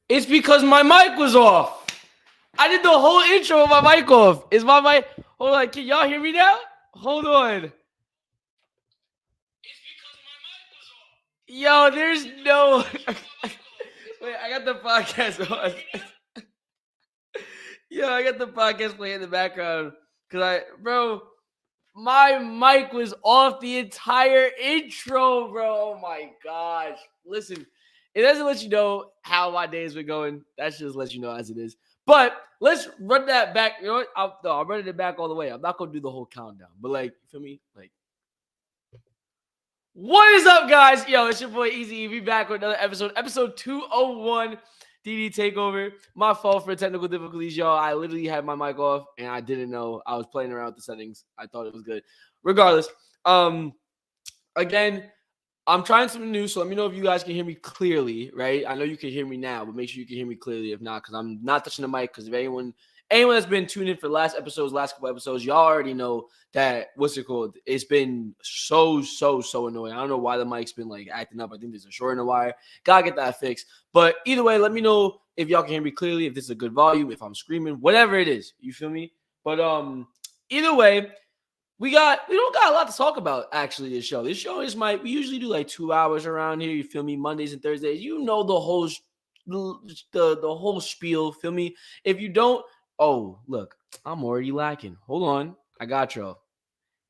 It's because my mic was off. I did the whole intro with my mic off. Is my mic? Hold on, can y'all hear me now? Hold on. Yo, there's no. Wait, I got the podcast on. Yo, I got the podcast playing in the background bro, my mic was off the entire intro, bro. Oh my gosh. Listen, it doesn't let you know how my day has been going. That just lets you know as it is. But let's run that back. You know what? I'm running it back all the way. I'm not gonna do the whole countdown. But like, you feel me? Like, what is up, guys? Yo, it's your boy Easy. We back with another episode 201. D&E Takeover. My fault for technical difficulties, y'all. I literally had my mic off and I didn't know. I was playing around with the settings. I thought it was good. Regardless, again, I'm trying something new, so let me know if you guys can hear me clearly, right? I know you can hear me now, but make sure you can hear me clearly. If not, because I'm not touching the mic, because if anyone that's been tuning in for the last couple episodes, y'all already know that, what's it called? It's been so annoying. I don't know why the mic's been like acting up. I think there's a short in the wire. Gotta get that fixed. But either way, let me know if y'all can hear me clearly, if this is a good volume, if I'm screaming, whatever it is. You feel me? But either way, we don't got a lot to talk about actually this show. We usually do like 2 hours around here. You feel me? Mondays and Thursdays. You know the whole the whole spiel. Feel me? If you don't, oh look, I'm already lacking. Hold on, I got y'all.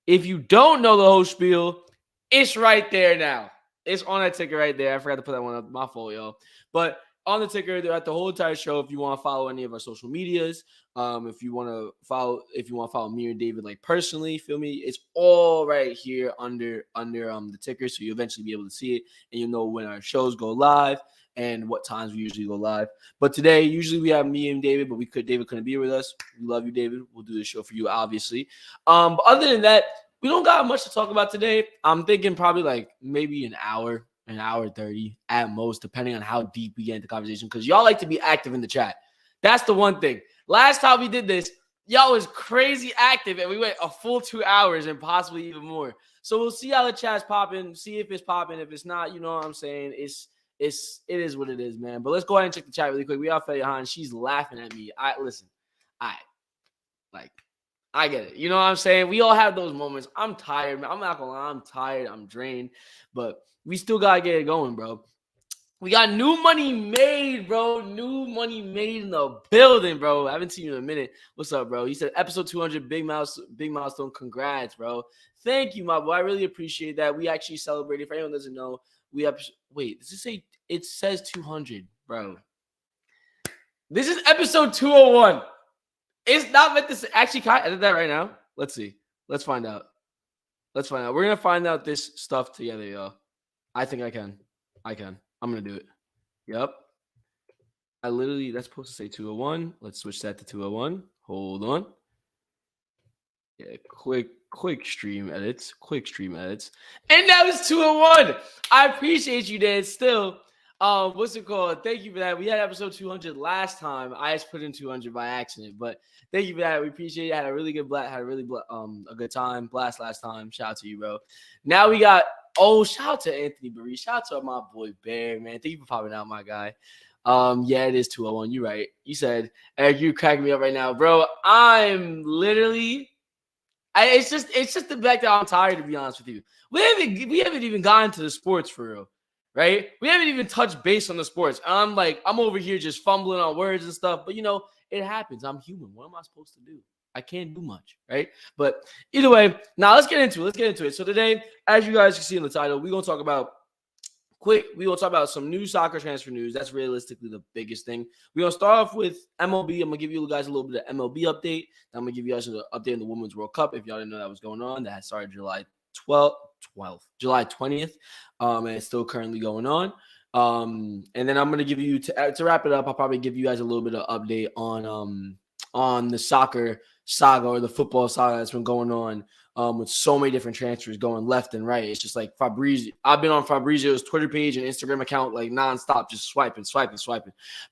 If you don't know the whole spiel, it's right there now. It's on that ticker right there. I forgot to put that one up. My fault, y'all. But on the ticker, they're at the whole entire show. If you want to follow any of our social medias, if you want to follow me or David like personally, feel me, it's all right here under the ticker. So you eventually be able to see it and you know when our shows go live and what times we usually go live. But today, usually we have me and David, but David couldn't be with us. We love you, David. We'll do the show for you, obviously. But other than that, we don't got much to talk about today. I'm thinking probably like maybe an hour 30 at most, depending on how deep we get into conversation. Because y'all like to be active in the chat. That's the one thing. Last time we did this, y'all was crazy active, and we went a full 2 hours and possibly even more. So we'll see how the chat's popping. See if it's popping. If it's not, you know what I'm saying. It is what it is, man. But let's go ahead and check the chat really quick. We got Fayahan. She's laughing at me. Listen. I get it. You know what I'm saying? We all have those moments. I'm tired, man. I'm not gonna lie. I'm tired. I'm drained. But we still gotta get it going, bro. We got new money made, bro. New money made in the building, bro. I haven't seen you in a minute. What's up, bro? You said episode 200, big milestone. Congrats, bro. Thank you, my boy. I really appreciate that. We actually celebrated. For anyone who doesn't know, wait, does it say, it says 200, bro. This is episode 201. It's not meant to say, actually, can I edit that right now? Let's see. Let's find out. We're going to find out this stuff together, y'all. I think I can. I'm going to do it. Yep. That's supposed to say 201. Let's switch that to 201. Hold on. Yeah, quick stream edits. And that was 201. I appreciate you, Dan. Still, what's it called? Thank you for that. We had episode 200 last time. I just put in 200 by accident, but thank you for that. We appreciate it. Had a really good a good time. Blast last time. Shout out to you, bro. Now we got shout out to Anthony Barry. Shout out to my boy Bear, man. Thank you for popping out, my guy. Yeah, it is 201. You're right. You said, Eric, you're cracking me up right now, bro. I'm literally. It's just the fact that I'm tired, to be honest with you. We haven't even gotten to the sports for real, right? We haven't even touched base on the sports. I'm over here just fumbling on words and stuff, but it happens. I'm human. What am I supposed to do? I can't do much, right? But either way, now let's get into it. So today, as you guys can see in the title, we're gonna talk about some new soccer transfer news. That's realistically the biggest thing. We're going to start off with MLB. I'm going to give you guys a little bit of MLB update. Then I'm going to give you guys an update on the Women's World Cup. If y'all didn't know that was going on, that started July 20th. And it's still currently going on. And then I'm going to give you, to wrap it up, I'll probably give you guys a little bit of update on the soccer saga or the football saga that's been going on. With so many different transfers going left and right. It's just like Fabrizio. I've been on Fabrizio's Twitter page and Instagram account like nonstop, just swiping.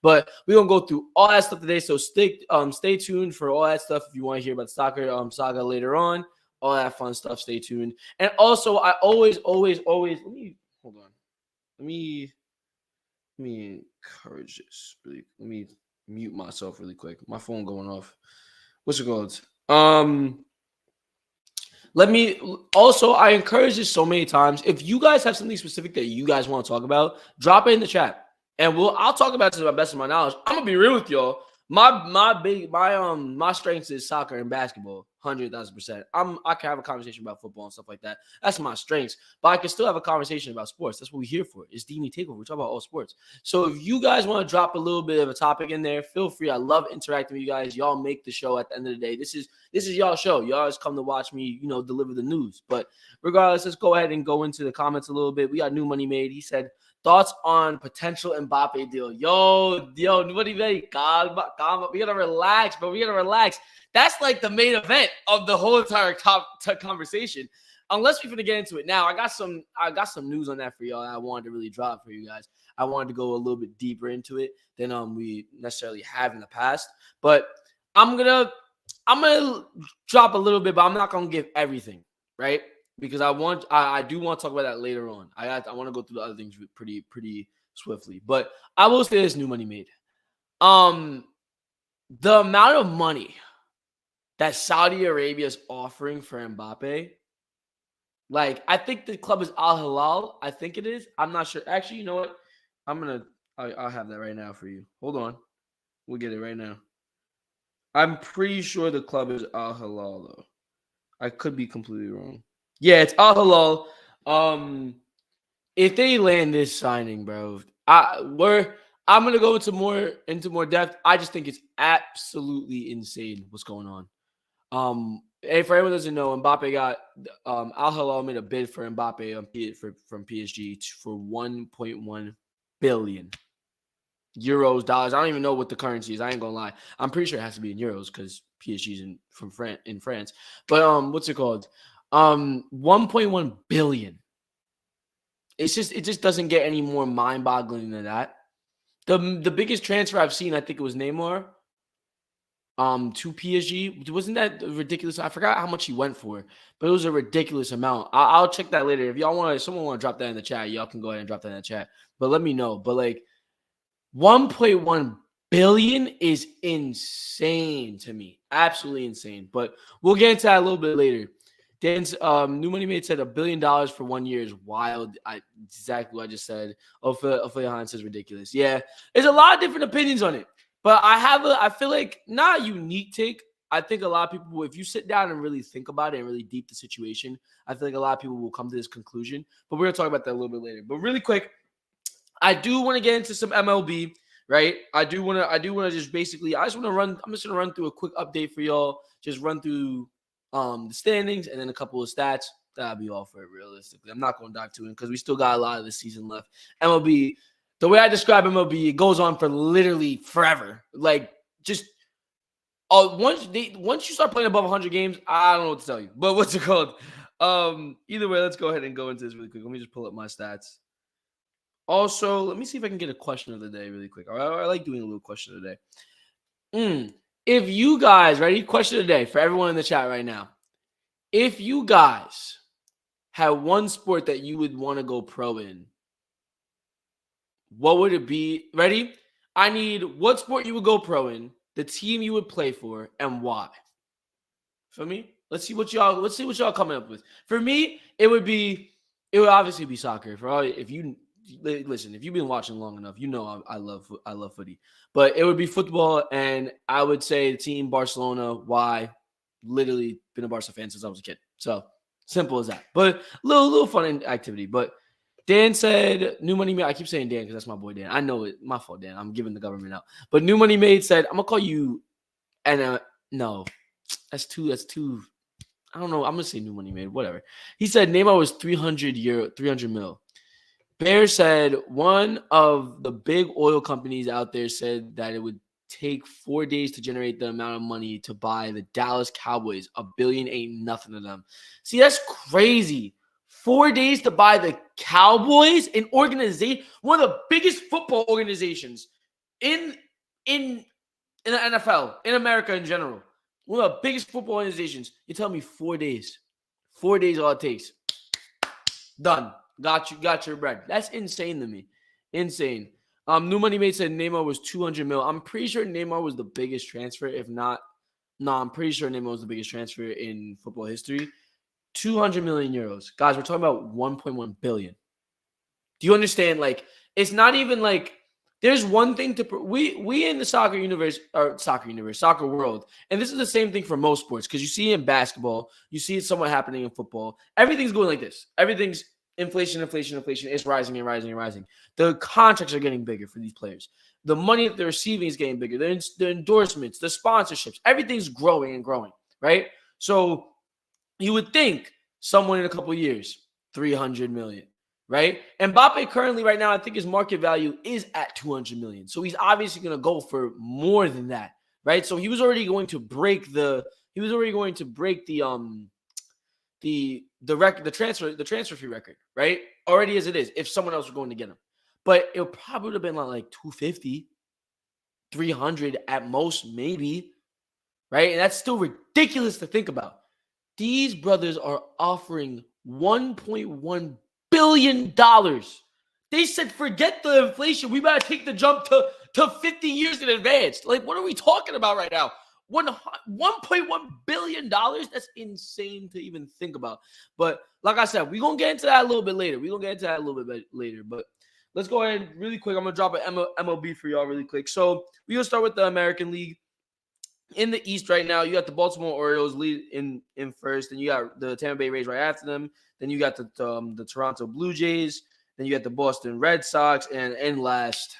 But we're going to go through all that stuff today. So stay tuned for all that stuff if you want to hear about the soccer saga later on. All that fun stuff, stay tuned. And also, I always, let me, hold on. Let me Let me encourage this. Let me mute myself really quick. My phone going off. What's it called? Let me also, I encourage this so many times. If you guys have something specific that you guys want to talk about, drop it in the chat. And I'll talk about it to the best of my knowledge. I'm gonna be real with y'all. My strengths is soccer and basketball, 100,000%. I can have a conversation about football and stuff like that. That's my strengths. But I can still have a conversation about sports. That's what we're here for. It's D&E Takeover. We talk about all sports. So if you guys want to drop a little bit of a topic in there, feel free. I love interacting with you guys. Y'all make the show at the end of the day. This is y'all show. Y'all just come to watch me, deliver the news. But regardless, let's go ahead and go into the comments a little bit. We got New Money Made. He said, thoughts on potential Mbappe deal. Yo, what do you think? God, we gotta relax, bro. We gotta relax. That's like the main event of the whole entire conversation. Unless we're gonna get into it now, I got some news on that for y'all. I wanted to really drop for you guys. I wanted to go a little bit deeper into it than we necessarily have in the past. But I'm gonna drop a little bit, but I'm not gonna give everything, right? Because I do want to talk about that later on. I want to go through the other things pretty swiftly. But I will say this: New Money Made. The amount of money that Saudi Arabia is offering for Mbappe, like, I think the club is Al Hilal. I think it is. I'm not sure. Actually, you know what? I'll have that right now for you. Hold on. We'll get it right now. I'm pretty sure the club is Al Hilal, though. I could be completely wrong. Yeah, it's Al Hilal. If they land this signing, bro, I'm gonna go into more depth. I just think it's absolutely insane what's going on. And for anyone who doesn't know, Mbappe got Al Hilal made a bid for Mbappe from PSG for 1.1 billion euros, dollars. I don't even know what the currency is. I ain't gonna lie. I'm pretty sure it has to be in euros because PSG's in France. But what's it called? 1.1 billion. It just doesn't get any more mind-boggling than that. The biggest transfer I've seen, I think it was Neymar to PSG. Wasn't that ridiculous? I forgot how much he went for, but it was a ridiculous amount. I'll check that later. If someone want to drop that in the chat, y'all can go ahead and drop that in the chat. But let me know. But like 1.1 billion is insane to me. Absolutely insane. But we'll get into that a little bit later. Dan's New Money Made said $1 billion for 1 year is wild. Exactly what I just said. Ophelia Hahn says ridiculous. Yeah, there's a lot of different opinions on it. But I feel like not a unique take. I think a lot of people, if you sit down and really think about it and really deep the situation, I feel like a lot of people will come to this conclusion. But we're going to talk about that a little bit later. But really quick, I do want to get into some MLB, right? I do want to just basically, I'm just going to run through a quick update for y'all. Just run through the standings and then a couple of stats. That'll be all for it, realistically. I'm not going to dive too in because we still got a lot of the season left. MLB, the way I describe MLB, it goes on for literally forever. Like, just once you start playing above 100 games, I don't know what to tell you. But what's it called? Either way, let's go ahead and go into this really quick. Let me just pull up my stats. Also, let me see if I can get a question of the day really quick. I like doing a little question of the day. If you guys, ready? Question of the day for everyone in the chat right now. If you guys had one sport that you would want to go pro in, what would it be? Ready? I need what sport you would go pro in, the team you would play for, and why. For me, let's see what y'all coming up with. For me, it would obviously be soccer. If you've been watching long enough, you know I love footy. But it would be football, and I would say the team Barcelona. Why? Literally been a Barca fan since I was a kid. So simple as that. But little fun activity. But Dan said, New Money Made. I keep saying Dan because that's my boy Dan. I know it. My fault, Dan. I'm giving the government out. But New Money Made said, I'm gonna call you. And no, that's too. I don't know. I'm gonna say New Money Made. Whatever. He said Neymar was 300 mil. Bear said one of the big oil companies out there said that it would take 4 days to generate the amount of money to buy the Dallas Cowboys. $1 billion ain't nothing to them. See, that's crazy. 4 days to buy the Cowboys, an organization, one of the biggest football organizations in the NFL, in America in general. One of the biggest football organizations. You tell me 4 days. 4 days all it takes. Done. Got your bread. That's insane to me. Insane. New Money Mate said Neymar was 200 mil. I'm pretty sure Neymar was the biggest transfer. If not, no, I'm pretty sure Neymar was the biggest transfer in football history. 200 million euros. Guys, we're talking about 1.1 billion. Do you understand? Like, it's not even like there's one thing to we in the soccer world, and this is the same thing for most sports because you see it in basketball, you see it somewhat happening in football. Everything's going like this. Everything's inflation. It's rising and rising and rising. The contracts are getting bigger for these players. The money that they're receiving is getting bigger. The endorsements, the sponsorships, everything's growing and growing, right? So you would think someone in a couple of years, 300 million, right? Mbappe currently right now, I think his market value is at 200 million. So he's obviously going to go for more than that, right? So he was already going to break the transfer fee record, right? Already as it is, if someone else was going to get him. But it probably would have been like 250, 300 at most, maybe, right? And that's still ridiculous to think about. These brothers are offering $1.1 billion. They said, forget the inflation. We better take the jump to 50 years in advance. Like, what are we talking about right now? $1.1 billion? That's insane to even think about. But like I said, we're going to get into that a little bit later. But let's go ahead really quick. I'm going to drop an MLB for y'all really quick. So we're going to start with the American League. In the East right now, you got the Baltimore Orioles lead in first. Then you got the Tampa Bay Rays right after them. Then you got the Toronto Blue Jays. Then you got the Boston Red Sox. And in last,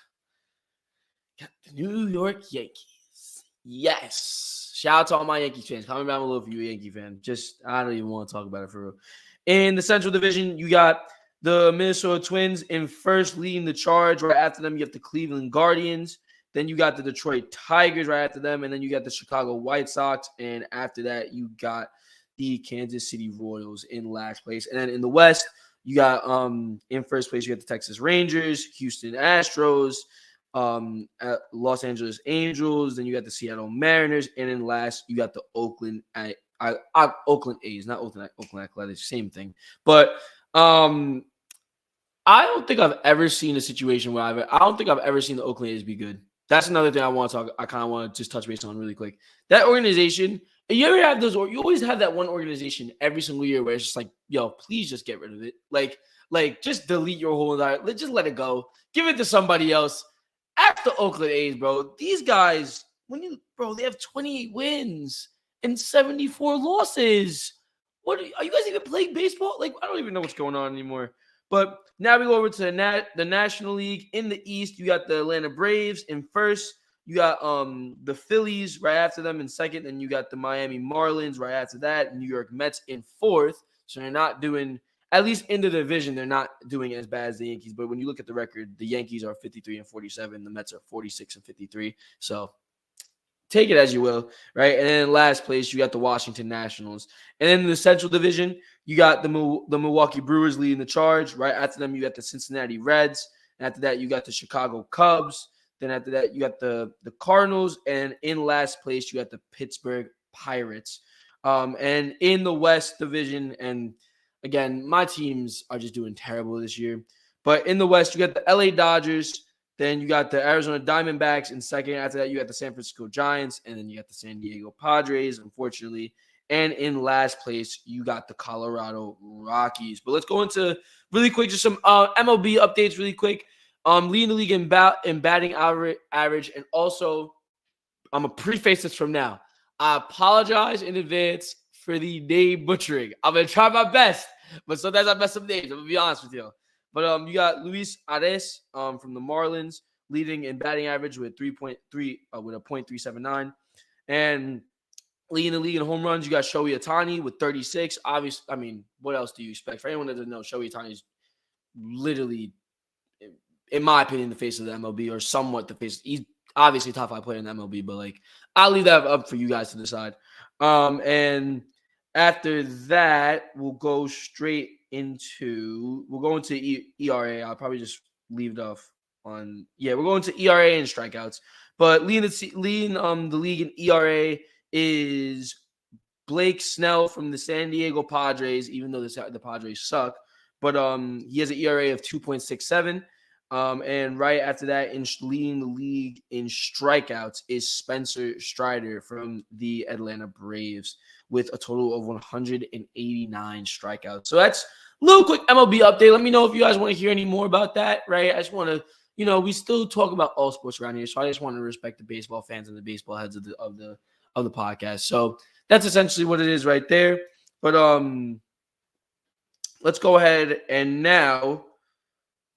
got the New York Yankees. Yes. Shout out to all my Yankees fans. Comment down below if you're a Yankee fan. I don't even want to talk about it for real. In the Central Division, you got the Minnesota Twins in first leading the charge. Right after them, you have the Cleveland Guardians. Then you got the Detroit Tigers right after them. And then you got the Chicago White Sox. And after that, you got the Kansas City Royals in last place. And then in the West, you got in first place, you got the Texas Rangers, Houston Astros, Los Angeles Angels. Then you got the Seattle Mariners. And in last, you got the Oakland A's, not Oakland Athletics, same thing. But I don't think I've ever seen a situation where I don't think I've ever seen the Oakland A's be good. That's another thing I kind of want to just touch base on really quick. That organization, you ever have those, or you always have that one organization every single year where it's just like, yo, please just get rid of it. Like just delete your whole entire, just let it go. Give it to somebody else. After Oakland A's, bro, these guys, they have 28 wins and 74 losses. Are you guys even playing baseball? Like, I don't even know what's going on anymore. But now we go over to the National League. In the East, you got the Atlanta Braves in first. You got the Phillies right after them in second. Then you got the Miami Marlins right after that. New York Mets in fourth. So they're not doing, at least in the division, they're not doing as bad as the Yankees. But when you look at the record, the Yankees are 53-47. The Mets are 46-53. So take it as you will, right? And then in last place, you got the Washington Nationals. And then in the Central Division, you got the Milwaukee Brewers leading the charge. Right after them, you got the Cincinnati Reds. And after that, you got the Chicago Cubs. Then after that, you got the Cardinals. And in last place, you got the Pittsburgh Pirates. And in the West Division, and again, my teams are just doing terrible this year. But in the West, you got the LA Dodgers. Then you got the Arizona Diamondbacks in second. After that, you got the San Francisco Giants. And then you got the San Diego Padres, unfortunately. And in last place, you got the Colorado Rockies. But let's go into really quick, just some MLB updates really quick. Leading the league in batting average. And also, I'm going to preface this from now. I apologize in advance for the name butchering. I'm going to try my best. But sometimes I mess up names. I'm going to be honest with you. But you got Luis Arias from the Marlins leading in batting average with 3.3 with a .379, and leading the league in home runs. You got Shohei Ohtani with 36. Obviously, I mean, what else do you expect? For anyone that doesn't know, Shohei Ohtani is literally, in my opinion, the face of the MLB, or somewhat the face. He's obviously top 5 player in the MLB, but like I'll leave that up for you guys to decide. And after that, we'll go into ERA. I'll probably just leave it off on. Yeah, we're going to ERA and strikeouts. But leading the league in ERA is Blake Snell from the San Diego Padres, even though the Padres suck. But he has an ERA of 2.67. And right after that, leading the league in strikeouts is Spencer Strider from the Atlanta Braves with a total of 189 strikeouts. So that's a little quick MLB update. Let me know if you guys want to hear any more about that, right? I just want to, we still talk about all sports around here, so I just want to respect the baseball fans and the baseball heads of the podcast. So that's essentially what it is right there. But let's go ahead and now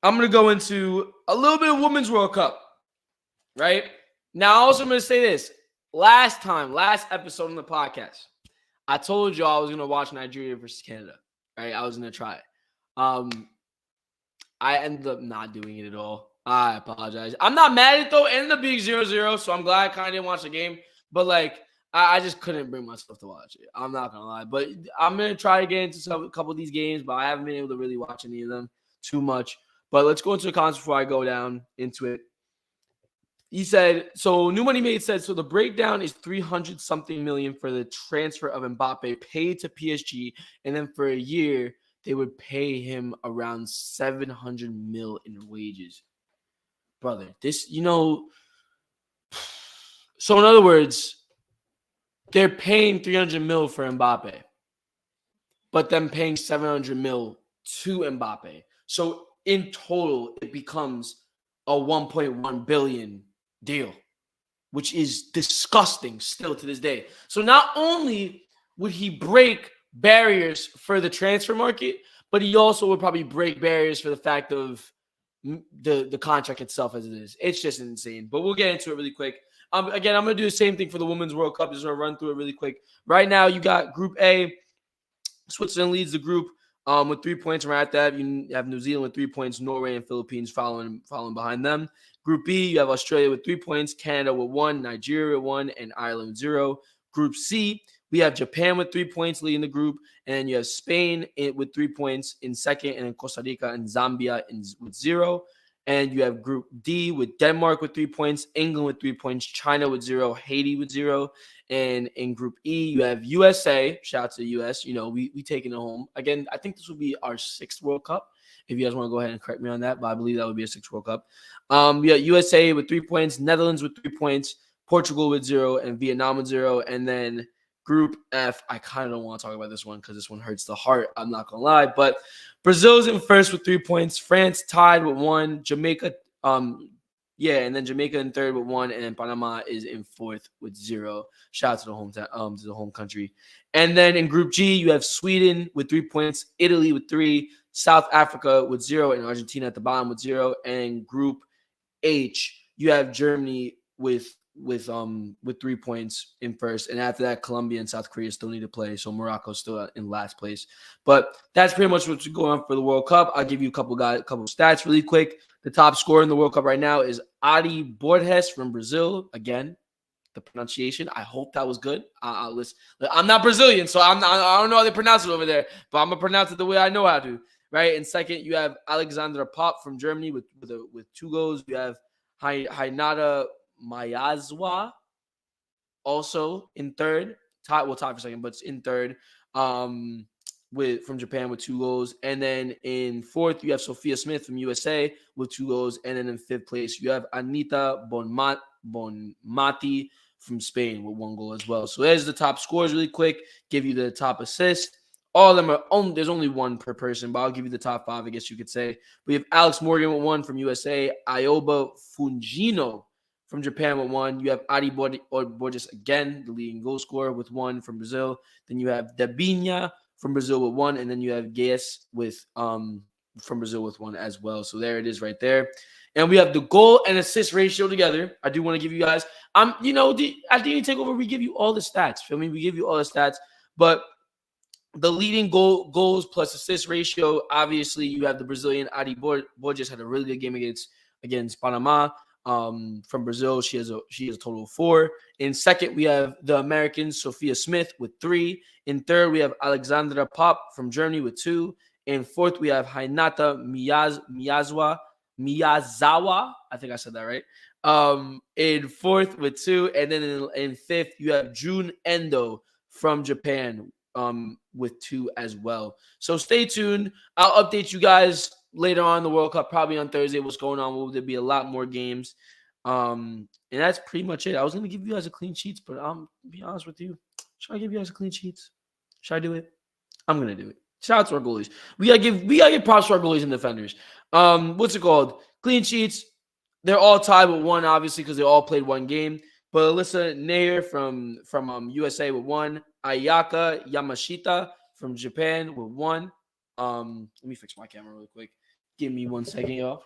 I'm going to go into a little bit of Women's World Cup, right? Now, also I'm going to say this. Last episode on the podcast, I told you I was going to watch Nigeria versus Canada, right? I was going to try it. I ended up not doing it at all. I apologize. I'm not mad at it, though. It ended up being 0-0, so I'm glad I kind of didn't watch the game. But, I just couldn't bring myself to watch it. I'm not going to lie. But I'm going to try to get into a couple of these games, but I haven't been able to really watch any of them too much. But let's go into the comments before I go down into it. He said, so New Money Made said, so the breakdown is 300-something million for the transfer of Mbappe paid to PSG. And then for a year, they would pay him around 700 mil in wages. Brother, this, so in other words, they're paying 300 mil for Mbappe, but then paying 700 mil to Mbappe. So in total, it becomes a 1.1 billion deal, which is disgusting still to this day. So not only would he break barriers for the transfer market, but he also would probably break barriers for the fact of the contract itself as it is. It's just insane. But we'll get into it really quick. Again, I'm going to do the same thing for the Women's World Cup. Just going to run through it really quick. Right now, you got Group A. Switzerland leads the group with 3 points. Right at that, you have New Zealand with 3 points, Norway and Philippines following behind them. Group B, you have Australia with 3 points, Canada with 1, Nigeria 1, and Ireland with 0. Group C, we have Japan with 3 points leading the group, and then you have Spain with 3 points in second, and then Costa Rica and Zambia with 0. And you have Group D with Denmark with 3 points, England with 3 points, China with 0, Haiti with 0. And in Group E, you have USA. Shout out to the U.S. We taking it home. Again, I think this will be our 6th World Cup. If you guys want to go ahead and correct me on that, but I believe that would be a 6th World Cup. We got USA with 3 points, Netherlands with 3 points, Portugal with 0, and Vietnam with 0. And then Group F, I kind of don't want to talk about this one because this one hurts the heart. I'm not going to lie. But Brazil's in first with 3 points. France tied with 1. Jamaica, and then Jamaica in third with 1. And then Panama is in fourth with 0. Shout out to the hometown, to the home country. And then in Group G, you have Sweden with 3 points, Italy with 3, South Africa with 0, and Argentina at the bottom with 0. And in Group H, you have Germany with 3 points in first, and after that, Colombia and South Korea still need to play, so Morocco's still in last place. But that's pretty much what's going on for the World Cup. I'll give you a couple stats really quick. The top scorer in the World Cup right now is Adi Borges from Brazil. Again, the pronunciation, I hope that was good. Listen, I'm not Brazilian, so I don't know how they pronounce it over there, but I'm gonna pronounce it the way I know how to. Right. In second, you have Alexandra Pop from Germany with 2 goals. You have Hainata Mayazwa also in third. We'll tie for second, but it's in third. From Japan with 2 goals. And then in fourth, you have Sophia Smith from USA with 2 goals. And then in fifth place, you have Anita Bonmati from Spain with 1 goal as well. So there's the top scores really quick. Give you the top assist. All of them are there's only 1 per person, but I'll give you the top 5, I guess you could say. We have Alex Morgan with 1 from USA, Ayoba Fujino from Japan with 1. You have Adi Borges again, the leading goal scorer with 1 from Brazil. Then you have Debinha from Brazil with 1, and then you have Gais from Brazil with 1 as well. So there it is right there. And we have the goal and assist ratio together. I do want to give you guys, at D&E Takeover, we give you all the stats. Feel me? We give you all the stats, but the leading goals plus assist ratio, obviously, you have the Brazilian Adi Borges had a really good game against Panama. From Brazil, she has a total of 4. In second, we have the American Sophia Smith with 3. In third, we have Alexandra Pop from Germany with 2. In fourth, we have Hainata Miyazawa. I think I said that right. In fourth with 2, and then in fifth, you have Jun Endo from Japan with 2 as well. So stay tuned. I'll update you guys later on in the World Cup, probably on Thursday, what's going on. Will there be a lot more games? And that's pretty much it. I was gonna give you guys a clean sheets, but I'm be honest with you. Should I give you guys a clean sheets? Should I do it? I'm gonna do it. Shout out to our goalies. We gotta give props to our goalies and defenders. What's it called? Clean sheets. They're all tied with one, obviously, because they all played one game. But Alyssa Nair from USA with one. Ayaka Yamashita from Japan with one. Let me fix my camera really quick. Give me 1 second, y'all.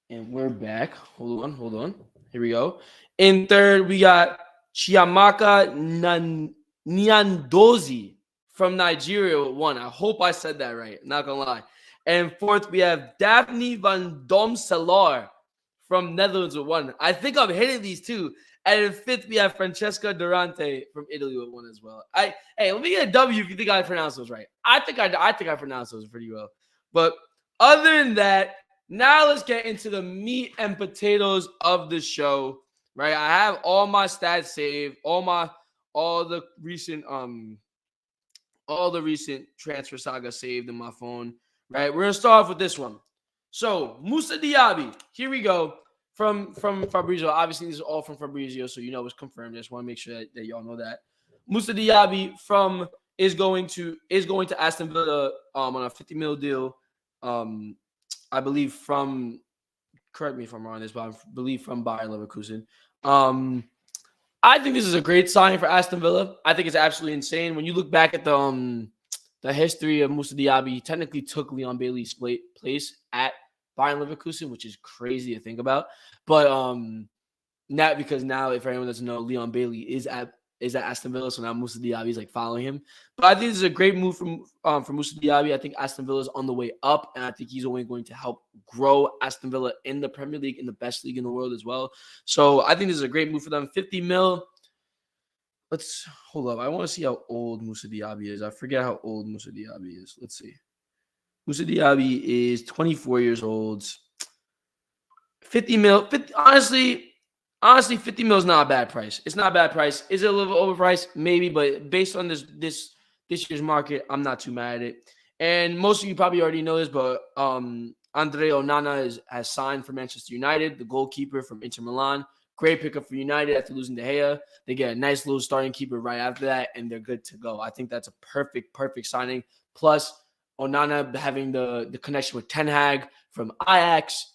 And we're back. Hold on. Here we go. In third, we got Chiamaka Nyandozi from Nigeria with one. I hope I said that right. Not gonna lie. And fourth, we have Daphne van Domselaar from Netherlands with one. I think I'm hitting these two. And in fifth, we have Francesca Durante from Italy with one as well. Hey, let me get a W if you think I pronounced those right. I think I pronounced those pretty well. But other than that, now let's get into the meat and potatoes of the show. Right, I have all my stats saved, all the recent transfer saga saved in my phone. Right, we're gonna start off with this one. So Moussa Diaby, here we go from Fabrizio. Obviously, this is all from Fabrizio, so you know it's confirmed. I just want to make sure that y'all know that Moussa Diaby is going to Aston Villa on a 50 mil deal. I believe from. Correct me if I'm wrong on this, but I believe from Bayer Leverkusen. I think this is a great signing for Aston Villa. I think it's absolutely insane. When you look back at the history of Moussa Diaby, he technically took Leon Bailey's place at Bayer Leverkusen, which is crazy to think about. But not because now, if anyone doesn't know, Leon Bailey is at Aston Villa, so now Moussa Diaby is like following him. But I think this is a great move from Moussa Diaby. I think Aston Villa is on the way up, and I think he's only going to help grow Aston Villa in the Premier League, in the best league in the world as well. So I think this is a great move for them. 50 mil. Let's hold up. I want to see how old Moussa Diaby is. I forget how old Moussa Diaby is. Let's see. Moussa Diaby is 24 years old. 50 mil. Honestly, 50 mil is not a bad price. It's not a bad price. Is it a little overpriced? Maybe, but based on this year's market, I'm not too mad at it. And most of you probably already know this, but Andre Onana has signed for Manchester United, the goalkeeper from Inter Milan. Great pickup for United after losing De Gea. They get a nice little starting keeper right after that, and they're good to go. I think that's a perfect signing. Plus, Onana having the connection with Ten Hag from Ajax.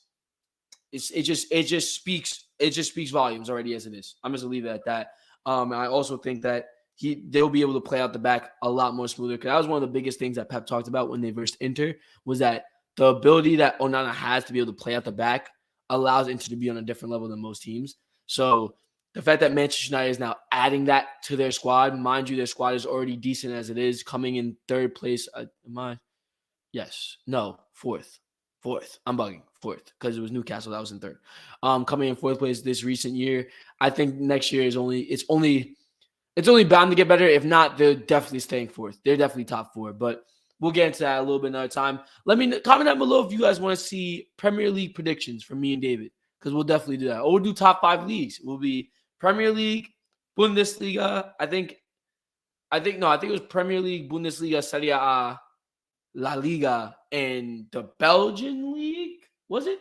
It just speaks volumes already as it is. I'm just gonna leave it at that. I also think that they'll be able to play out the back a lot more smoother, because that was one of the biggest things that Pep talked about when they versed Inter, was that the ability that Onana has to be able to play out the back allows Inter to be on a different level than most teams. So the fact that Manchester United is now adding that to their squad, mind you, their squad is already decent as it is, coming in third place. Fourth. I'm bugging. Fourth, because it was Newcastle that was in third. Coming in fourth place this recent year. I think next year it's only bound to get better. If not, they're definitely staying fourth. They're definitely top four. But we'll get into that a little bit another time. Let me comment down below if you guys want to see Premier League predictions from me and David, because we'll definitely do that. Or we'll do top 5 leagues. We'll be Premier League, Bundesliga. I think it was Premier League, Bundesliga, Serie A, La Liga, and the Belgian League. Was it?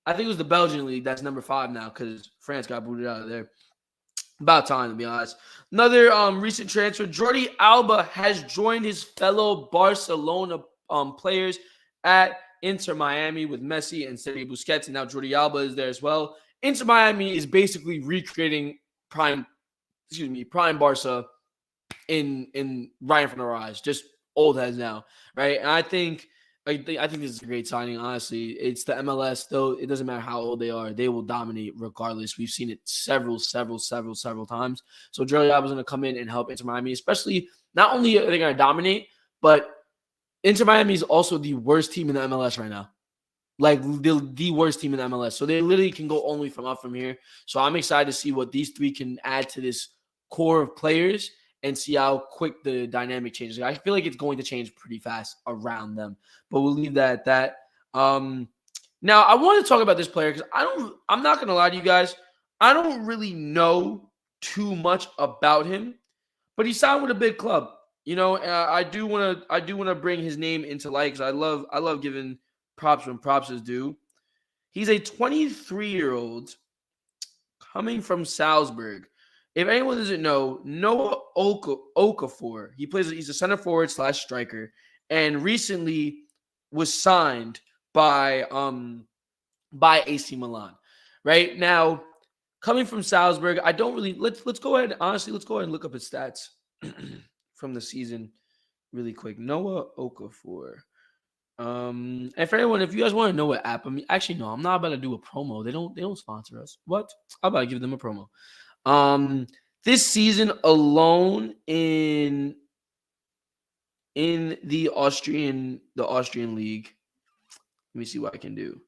I think it was the Belgian League. That's number 5 now, because France got booted out of there. About time, to be honest. Another recent transfer, Jordi Alba has joined his fellow Barcelona players at Inter Miami with Messi and Sergio Busquets, and now Jordi Alba is there as well. Inter Miami is basically recreating prime Barca in right in front of our eyes, just old heads now, right? And I think this is a great signing. Honestly, it's the MLS, though. It doesn't matter how old they are; they will dominate regardless. We've seen it several times. So Jordi Alba is going to come in and help Inter Miami, especially. Not only are they going to dominate, but Inter Miami is also the worst team in the MLS right now. Like the worst team in the MLS. So they literally can go only from up from here. So I'm excited to see what these three can add to this core of players and see how quick the dynamic changes. I feel like it's going to change pretty fast around them, but we'll leave that at that. Now I want to talk about this player because I'm not going to lie to you guys. I don't really know too much about him, but he signed with a big club. I do want to bring his name into light because I love giving props when props is due. He's a 23-year-old coming from Salzburg. If anyone doesn't know, Noah Okafor, he's a center forward / striker, and recently was signed by AC Milan. Right now, coming from Salzburg, I don't really let's go ahead. Honestly, let's go ahead and look up his stats from the season really quick. Noah Okafor. And for anyone, if you guys want to know what app, actually no, I'm not about to do a promo. They don't sponsor us. What? I'm about to give them a promo. This season alone in the Austrian league. Let me see what I can do.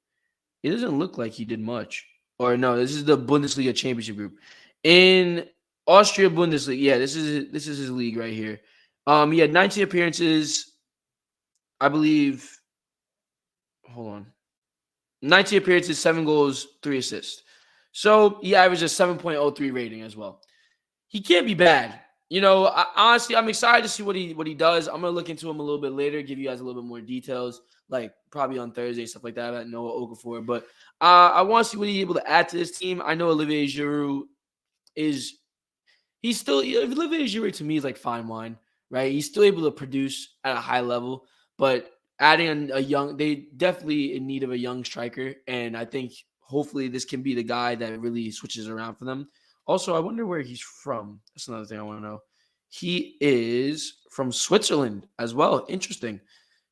It doesn't look like he did much. Or no, this is the Bundesliga Championship Group. In Austria Bundesliga, yeah, this is his league right here. He had 19 appearances, I believe. Hold on. 19 appearances, 7 goals, 3 assists. So he averaged a 7.03 rating as well. He can't be bad. Honestly, I'm excited to see what he does. I'm gonna look into him a little bit later, give you guys a little bit more details, like probably on Thursday, stuff like that. I know Okafor, but I want to see what he's able to add to this team. I know Olivier Giroud he's still Olivier Giroud to me is like fine wine, right? He's still able to produce at a high level, but adding they definitely in need of a young striker, and I think hopefully this can be the guy that really switches around for them. Also, I wonder where he's from. That's another thing I want to know. He is from Switzerland as well. Interesting.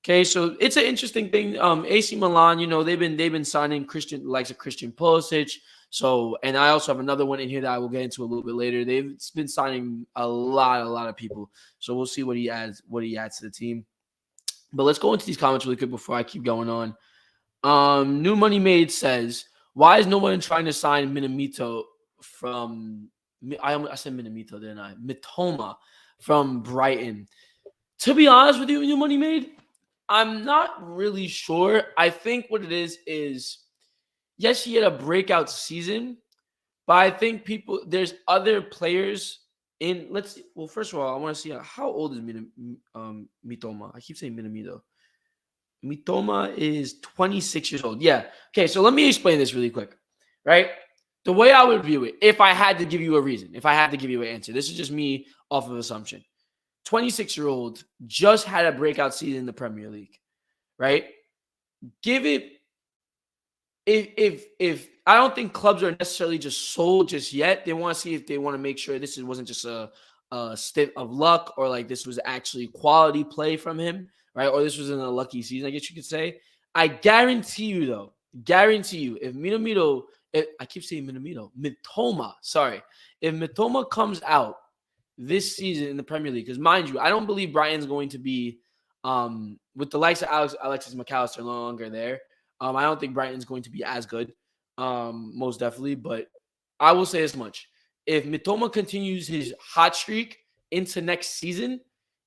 Okay, so it's an interesting thing. AC Milan, they've been signing likes of Christian Pulisic. So, and I also have another one in here that I will get into a little bit later. They've been signing a lot of people. So we'll see what he adds to the team. But let's go into these comments really quick before I keep going on. New Money Made says, why is no one trying to sign Minamito from I said Minamito, didn't I? Mitoma from Brighton. To be honest with you, New Money Made, I'm not really sure. I think what it is yes, he had a breakout season, but I think there's other players in. Let's see. Well, first of all, I want to see how old is Mitoma. I keep saying Minamito. Mitoma is 26 years old. Yeah. Okay, so let me explain this really quick, right? The way I would view it, if I had to give you a reason, if I had to give you an answer, this is just me off of assumption. 26-year-old just had a breakout season in the Premier League, right? Give it. If I don't think clubs are necessarily just sold just yet. They want to see if they want to make sure this wasn't just a stint of luck, or like this was actually quality play from him, right? Or this was in a lucky season, I guess you could say. I guarantee you, though, if I keep saying Mitoma, sorry. If Mitoma comes out this season in the Premier League, because mind you, I don't believe Brighton's going to be with the likes of Alexis McAllister no longer there. I don't think Brighton's going to be as good, most definitely. But I will say as much. If Mitoma continues his hot streak into next season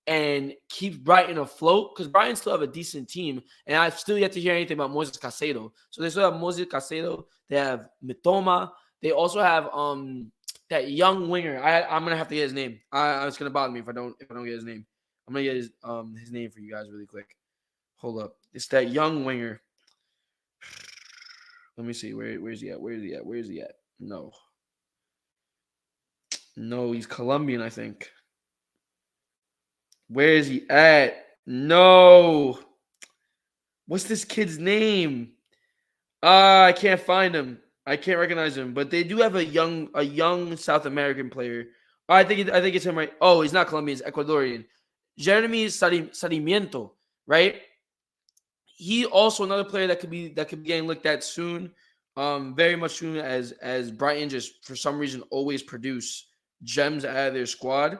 and keeps Brighton afloat, because Brighton still have a decent team, and I've still yet to hear anything about Moises Caicedo. So they still have Moises Caicedo. They have Mitoma. They also have that young winger. I'm gonna have to get his name. It's gonna bother me if I don't get his name. I'm gonna get his name for you guys really quick. Hold up. It's that young winger. Let me see. Where's he at? Where is he at? No, he's Colombian, I think. Where is he at? No. What's this kid's name? I can't find him. I can't recognize him. But they do have a young South American player. Oh, I think it's him, right? Oh, he's not Colombian. He's Ecuadorian. Jeremy Sarmiento, right? He also another player that could be getting looked at soon, very much soon as Brighton just for some reason always produce gems out of their squad.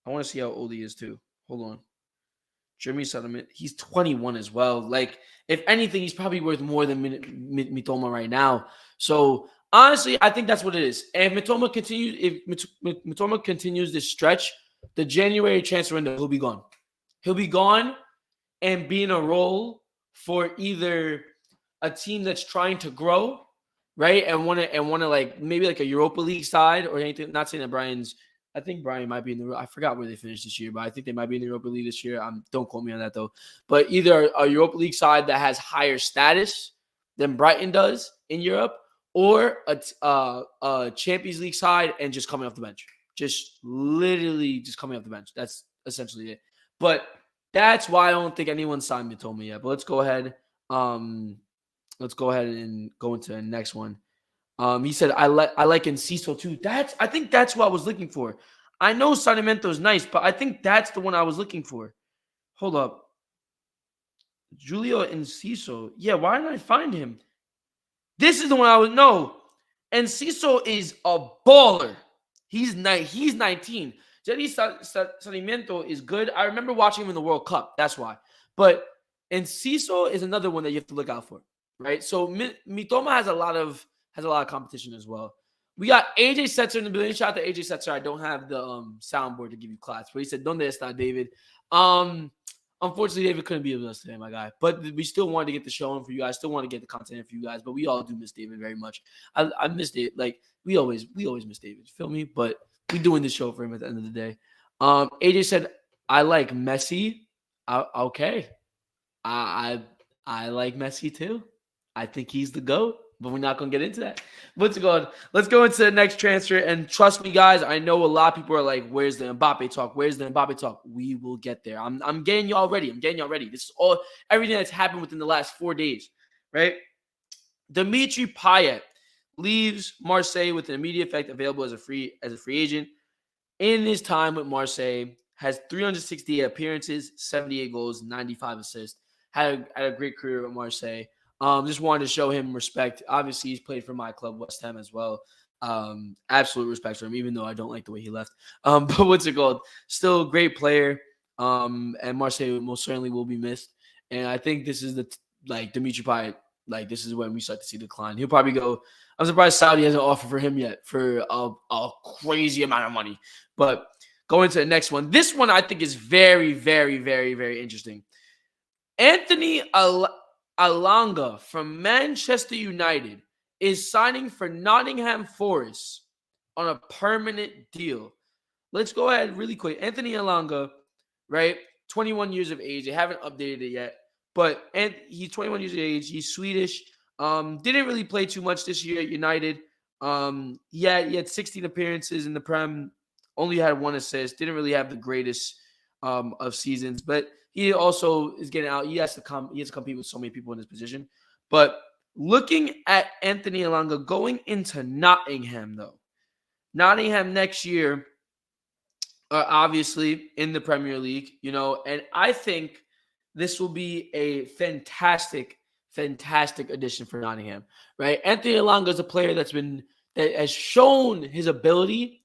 I want to see how old he is too. Hold on, Jeremy Settlement. He's 21 as well. Like if anything, he's probably worth more than Mitoma right now. So honestly, I think that's what it is. And if Mitoma continues this stretch, the January transfer window, he'll be gone. He'll be gone and be in a role for either a team that's trying to grow, right, and want to like maybe like a Europa League side or anything. Not saying that Brian's I think Brian might be in the. I forgot where they finished this year, but I think they might be in the Europa League this year. Don't quote me on that though. But either a Europa League side that has higher status than Brighton does in Europe, or a Champions League side and just coming off the bench, just literally just coming off the bench. That's essentially it. But that's why I don't think anyone signed me told me yet. But let's go ahead. Let's go ahead and go into the next one. He said, I like Enciso too. I think that's what I was looking for. I know Sarmiento is nice, but I think that's the one I was looking for. Hold up. Julio Enciso. Yeah, why didn't I find him? This is the one I was, no. Enciso is a baller. He's 19. Jenny Sarmiento is good. I remember watching him in the World Cup. That's why. But Enciso is another one that you have to look out for, right? So Mitoma has a lot of competition as well. We got AJ Setzer in the building. Shout out to AJ Setzer. I don't have the soundboard to give you claps, but he said, "Donde está David?" Unfortunately, David couldn't be with us today, my guy. But we still wanted to get the show in for you guys. Still want to get the content in for you guys. But we all do miss David very much. I miss David. Like we always miss David. Feel me? But we doing this show for him at the end of the day. AJ said, "I like Messi." Okay, I like Messi too. I think he's the GOAT. But we're not going to get into that. Let's go into the next transfer. And trust me, guys, I know a lot of people are like, where's the Mbappe talk? Where's the Mbappe talk? We will get there. I'm getting y'all ready. This is everything that's happened within the last 4 days, right? Dimitri Payet leaves Marseille with an immediate effect, available as a free agent. In his time with Marseille, has 368 appearances, 78 goals, 95 assists. Had a great career at Marseille. Just wanted to show him respect. Obviously, he's played for my club, West Ham, as well. Absolute respect for him, even though I don't like the way he left. But what's it called? Still a great player. And Marseille most certainly will be missed. And I think this is Dimitri Payet. Like, this is when we start to see decline. He'll probably go. I'm surprised Saudi hasn't offered for him yet for a crazy amount of money. But going to the next one. This one I think is very, very, very, very interesting. Anthony Alanga from Manchester United is signing for Nottingham Forest on a permanent deal. Let's go ahead really quick. Anthony Alanga, right? 21 years of age. They haven't updated it yet, but he's 21 years of age. He's Swedish. Didn't really play too much this year at United. He had 16 appearances in the Prem. Only had 1 assist. Didn't really have the greatest of seasons, but he also is getting out. He has to compete with so many people in his position. But looking at Anthony Alanga going into Nottingham, though. Nottingham next year are obviously in the Premier League, and I think this will be a fantastic addition for Nottingham, right? Anthony Alanga is a player that has shown his ability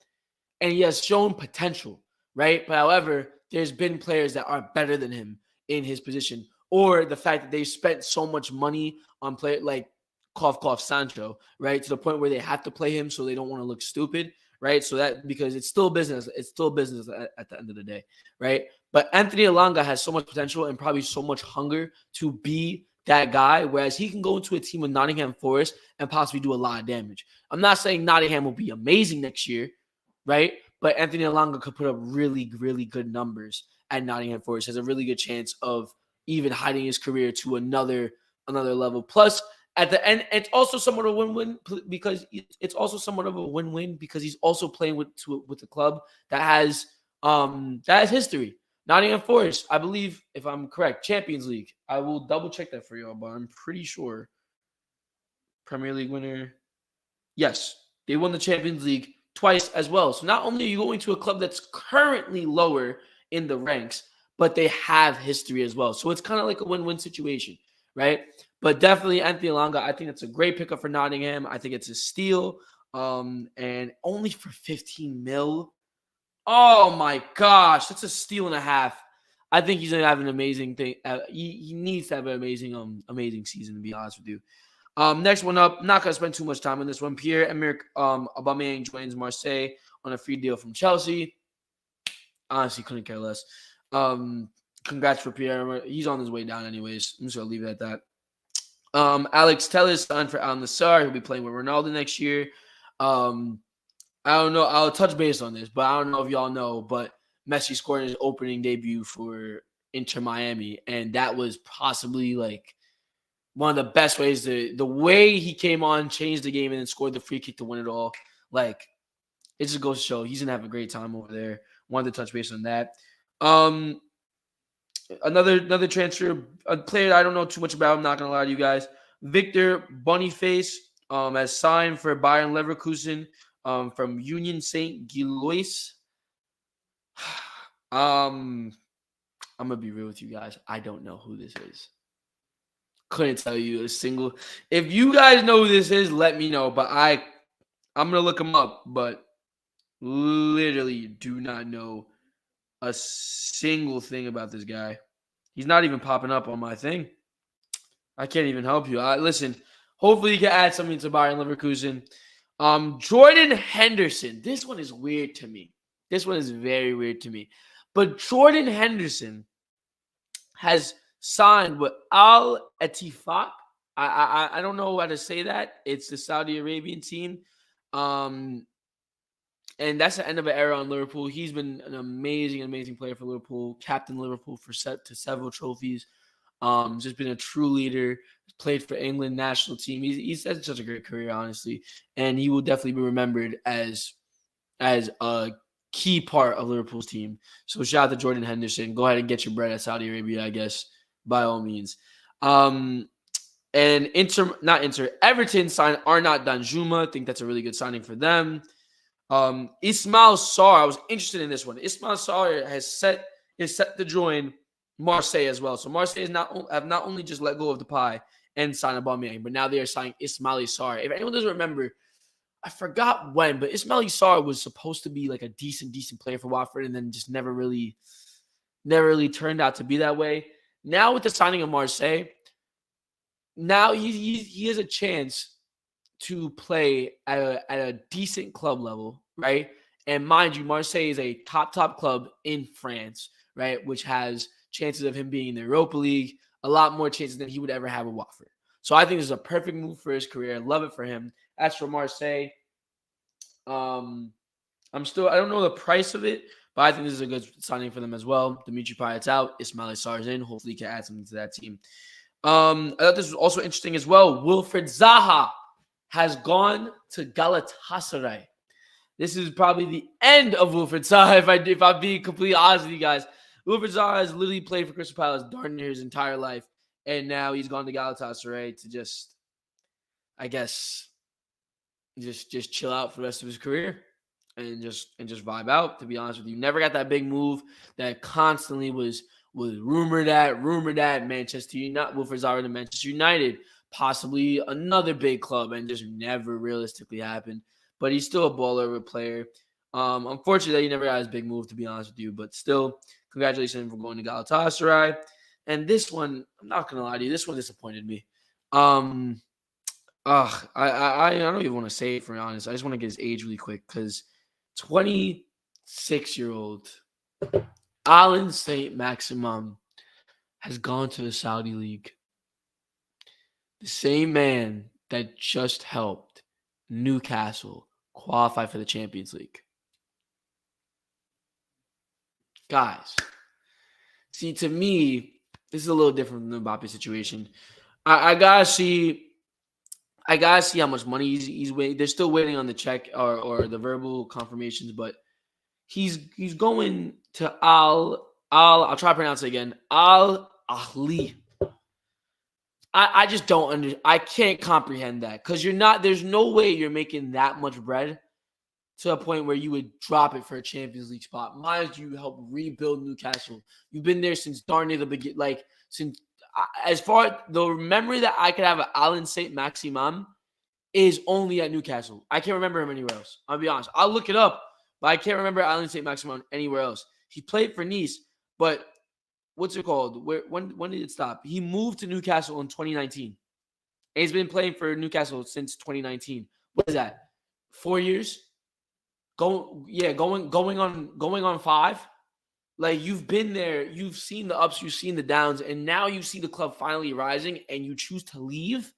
and he has shown potential, right? But however, there's been players that are better than him in his position, or the fact that they spent so much money on players like cough Sancho, right? To the point where they have to play him so they don't want to look stupid, right? So that because it's still business. It's still business at the end of the day, right? But Anthony Alanga has so much potential and probably so much hunger to be that guy, whereas he can go into a team with Nottingham Forest and possibly do a lot of damage. I'm not saying Nottingham will be amazing next year, right? But Anthony Alanga could put up really, really good numbers at Nottingham Forest. Has a really good chance of even hiding his career to another level. Plus, at the end, it's also somewhat of a win-win because he's also playing with the club that has history. Nottingham Forest, I believe, if I'm correct, Champions League. I will double check that for you all, but I'm pretty sure Premier League winner. Yes, they won the Champions League twice as well. So not only are you going to a club that's currently lower in the ranks, but they have history as well. So it's kind of like a win-win situation, right? But definitely Anthony Alanga, I think it's a great pickup for Nottingham. I think it's a steal. And only for 15 mil. Oh my gosh, that's a steal and a half. I think he's gonna have an amazing thing. He needs to have an amazing season, to be honest with you. Next one up, not going to spend too much time on this one. Pierre-Emerick Aubameyang joins Marseille on a free deal from Chelsea. Honestly, couldn't care less. Congrats for Pierre. He's on his way down anyways. I'm just going to leave it at that. Alex Telles signed for Al Nassr. He'll be playing with Ronaldo next year. I don't know. I'll touch base on this, but I don't know if y'all know, but Messi scored his opening debut for Inter Miami, and that was possibly like one of the best ways the way he came on, changed the game, and then scored the free kick to win it all. Like, it just goes to show he's gonna have a great time over there. Wanted to touch base on that. Another transfer, a player I don't know too much about. I'm not gonna lie to you guys. Victor Boniface has signed for Bayern Leverkusen from Union Saint Gilloise. I'm gonna be real with you guys. I don't know who this is. Couldn't tell you a single. If you guys know who this is, let me know. But I'm gonna look him up. But literally do not know a single thing about this guy. He's not even popping up on my thing. I can't even help you. Listen, hopefully you can add something to Bayern Leverkusen. Jordan Henderson. This one is weird to me. This one is very weird to me. But Jordan Henderson has signed with Al Ettifaq. I don't know how to say that. It's the Saudi Arabian team. And that's the end of an era on Liverpool. He's been an amazing player for Liverpool. Captain Liverpool to several trophies. Just been a true leader. Played for England national team. He's had such a great career, honestly, and he will definitely be remembered as a key part of Liverpool's team. So shout out to Jordan Henderson. Go ahead and get your bread at Saudi Arabia, I guess, by all means. And Everton signed Arnaut Danjuma. I think that's a really good signing for them. Ismail Sarr, I was interested in this one. Ismail Sarr is set to join Marseille as well. So Marseille have not only just let go of the pie and signed Aubameyang, but now they are signing Ismail Sarr. If anyone doesn't remember, I forgot when, but Ismail Sarr was supposed to be like a decent player for Watford, and then just never really turned out to be that way. Now with the signing of Marseille, now he has a chance to play at a decent club level, right? And mind you, Marseille is a top club in France, right? Which has chances of him being in the Europa League, a lot more chances than he would ever have at Watford. So I think this is a perfect move for his career. Love it for him. As for Marseille, I don't know the price of it, but I think this is a good signing for them as well. Dimitri Payet's out, Ismail Sarr's in. Hopefully he can add something to that team. I thought this was also interesting as well. Wilfried Zaha has gone to Galatasaray. This is probably the end of Wilfried Zaha, if I'm being completely honest with you guys. Wilfried Zaha has literally played for Crystal Palace darn near his entire life, and now he's gone to Galatasaray to just chill out for the rest of his career and just vibe out, to be honest with you. Never got that big move that constantly was rumored at Manchester United, Wilfried Zaha to Manchester United, possibly another big club, and just never realistically happened. But he's still a baller of a player. Unfortunately, he never got his big move, to be honest with you. But still, congratulations for going to Galatasaray. And this one, I'm not gonna lie to you, this one disappointed me. I don't even want to say it, for honest. I just want to get his age really quick, because 26-year-old Alan St. Maximum has gone to the Saudi League. The same man that just helped Newcastle qualify for the Champions League. Guys, see, to me, this is a little different from the Mbappe situation. I gotta see how much money he's waiting. They're still waiting on the check or the verbal confirmations, but he's going to I'll try to pronounce it again. Al Ahly. I just don't I can't comprehend that, because there's no way you're making that much bread to a point where you would drop it for a Champions League spot. Mind you, help rebuild Newcastle. You've been there since darn near the beginning. Like, since as far as the memory that I could have of Alan St. Maximum is only at Newcastle. I can't remember him anywhere else. I'll be honest. I'll look it up, but I can't remember Alan St. Maximum anywhere else. He played for Nice, but what's it called? When did it stop? He moved to Newcastle in 2019. And he's been playing for Newcastle since 2019. What is that? 4 years? Going on 5. Like, you've been there, you've seen the ups, you've seen the downs, and now you see the club finally rising, and you choose to leave.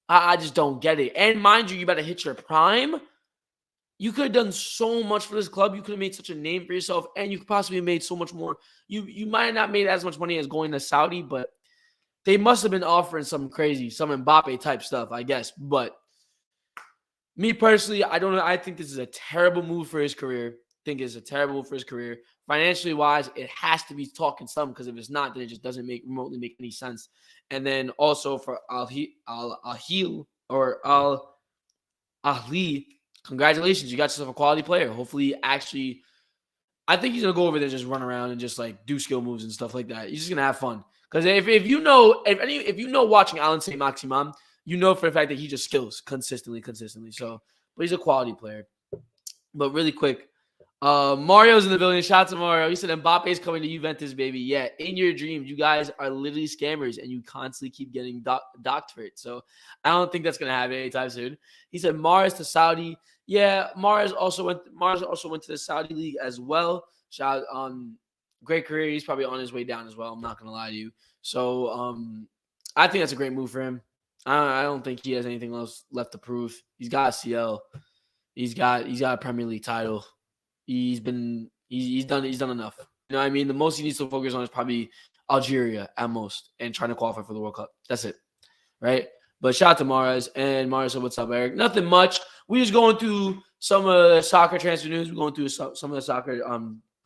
I just don't get it. And mind you, you better hit your prime. you could have done so much for this club. You could have made such a name for yourself, and you could possibly have made so much more. You might have not made as much money as going to Saudi, but they must have been offering some crazy, some Mbappe type stuff, I guess. But me personally, I don't know. I think this is a terrible move for his career. I think it's a terrible move for his career. Financially wise, it has to be talking some, because if it's not, then it just doesn't remotely make any sense. And then also for Ahil or Al Ahli, congratulations, you got yourself a quality player. Hopefully, actually, I think he's gonna go over there, just run around and just like do skill moves and stuff like that. He's just gonna have fun. Because if you know watching Alan Saint Maximin, you know for the fact that he just skills consistently. So, but he's a quality player. But really quick, Mario's in the building. Shout out to Mario. He said Mbappe's coming to Juventus, baby. Yeah, in your dreams, you guys are literally scammers, and you constantly keep getting docked for it. So I don't think that's gonna happen anytime soon. He said Mars to Saudi. Yeah, Mars also went to the Saudi league as well. Shout great career. He's probably on his way down as well. I'm not gonna lie to you. So I think that's a great move for him. I don't think he has anything else left to prove. He's got a CL. He's got a Premier League title. He's done enough. You know what I mean? The most he needs to focus on is probably Algeria at most and trying to qualify for the World Cup. That's it. Right? But shout out to Mahrez. And Mahrez said, what's up, Eric? Nothing much. We just going through some of the soccer transfer news. We're going through some of the soccer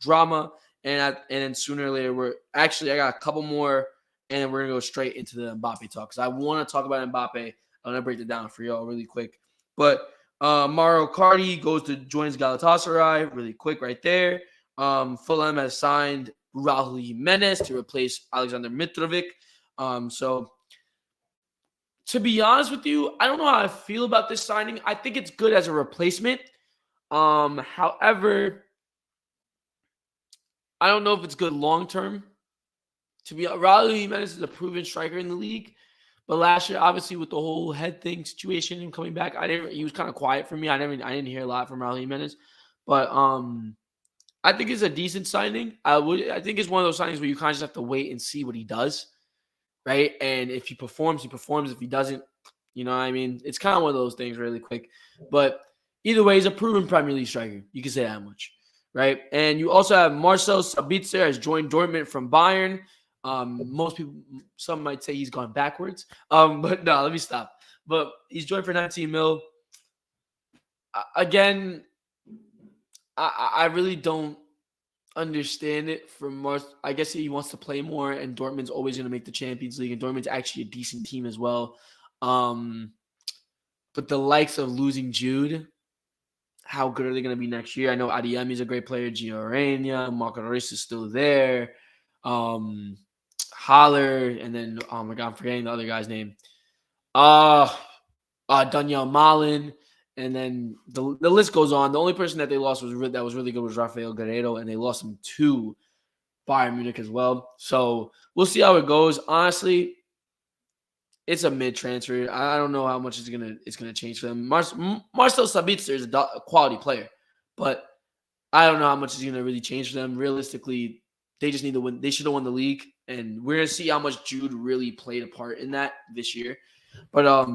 drama. And then sooner or later, I got a couple more, and then we're going to go straight into the Mbappe talk. Because I want to talk about Mbappe. I'm going to break it down for y'all really quick. But Mauro Cardi joins Galatasaray really quick right there. Fulham has signed Raul Jimenez to replace Alexander Mitrovic. So to be honest with you, I don't know how I feel about this signing. I think it's good as a replacement. However, I don't know if it's good long term. Raul Jimenez is a proven striker in the league. But last year, obviously, with the whole head thing situation and coming back, he was kind of quiet for me. I didn't hear a lot from Raul Jimenez. But I think it's a decent signing. I think it's one of those signings where you kind of just have to wait and see what he does, right? And if he performs, he performs. If he doesn't, you know what I mean? It's kind of one of those things really quick. But either way, he's a proven Premier League striker. You can say that much, right? And you also have Marcel Sabitzer has joined Dortmund from Bayern. Most people, some might say he's gone backwards. But no, let me stop. But he's joined for 19 mil. Again, I really don't understand it from Mars. I guess he wants to play more, and Dortmund's always going to make the Champions League, and Dortmund's actually a decent team as well. But the likes of losing Jude, how good are they going to be next year? I know Adeyemi is a great player. Gio Reyna, Marco Reus is still there. Haller, and then oh my god, I'm forgetting the other guy's name. Daniel Malin, and then the list goes on. The only person that they lost was really good was Rafael Guerreiro, and they lost him to Bayern Munich as well. So we'll see how it goes. Honestly, it's a mid transfer. I don't know how much it's gonna change for them. Marcel Sabitzer is a quality player, but I don't know how much it's gonna really change for them. Realistically, they just need to win. They should have won the league, and we're gonna see how much Jude really played a part in that this year. But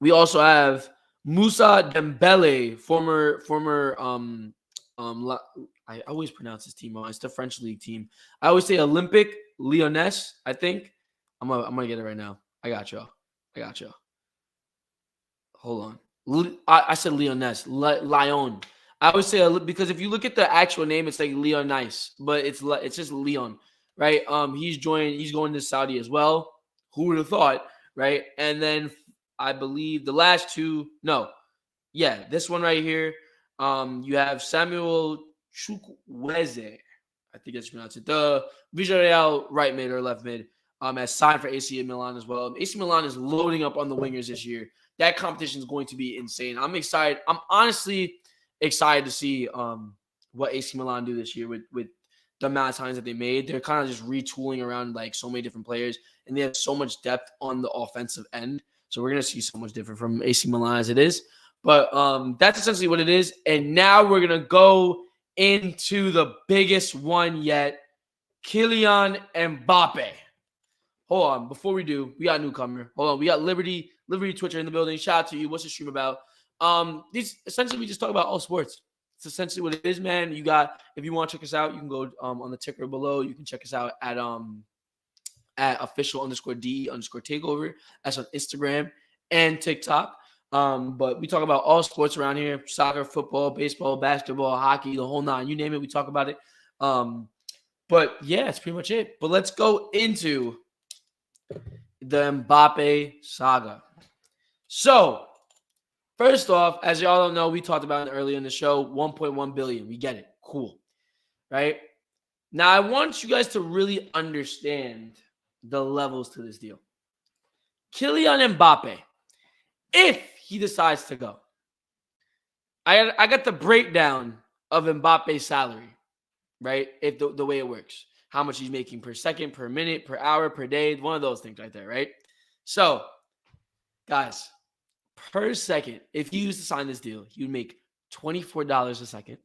we also have Moussa Dembele, former I always pronounce this team wrong. It's the French league team. I always say Olympique Lyonnais. I think I'm gonna get it right now. I got y'all. Hold on. I said Lyonnais. Lyon. I would say because if you look at the actual name, it's like Lyonnais, but it's just Leon, right? He's going to Saudi as well. Who would have thought, right? And then I believe the last two, this one right here. You have Samuel Chukwueze. I think that's pronounced it. The Villarreal right mid or left mid has signed for AC Milan as well. AC Milan is loading up on the wingers this year. That competition is going to be insane. I'm excited. I'm honestly excited to see what AC Milan do this year with the amount of times that they made. They're kind of just retooling around like so many different players, and they have so much depth on the offensive end. So we're going to see so much different from AC Milan as it is. But that's essentially what it is. And now we're going to go into the biggest one yet, Kylian Mbappe. Hold on. Before we do, we got a newcomer. Hold on. We got Liberty Twitcher in the building. Shout out to you. What's the stream about? These essentially we just talk about all sports. It's essentially what it is, man. You got, if you want to check us out, you can go on the ticker below. You can check us out at official_D_takeover. That's on Instagram and TikTok. But we talk about all sports around here: soccer, football, baseball, basketball, hockey, the whole nine. You name it, we talk about it. But yeah, that's pretty much it. But let's go into the Mbappe saga. So, first off, as y'all don't know, we talked about it earlier in the show, 1.1 billion. We get it. Cool. Right? Now, I want you guys to really understand the levels to this deal. Kylian Mbappe, if he decides to go, I got the breakdown of Mbappe's salary, right? If the way it works, how much he's making per second, per minute, per hour, per day, one of those things right there, right? So, guys, per second, if he used to sign this deal, he would make $24 a second.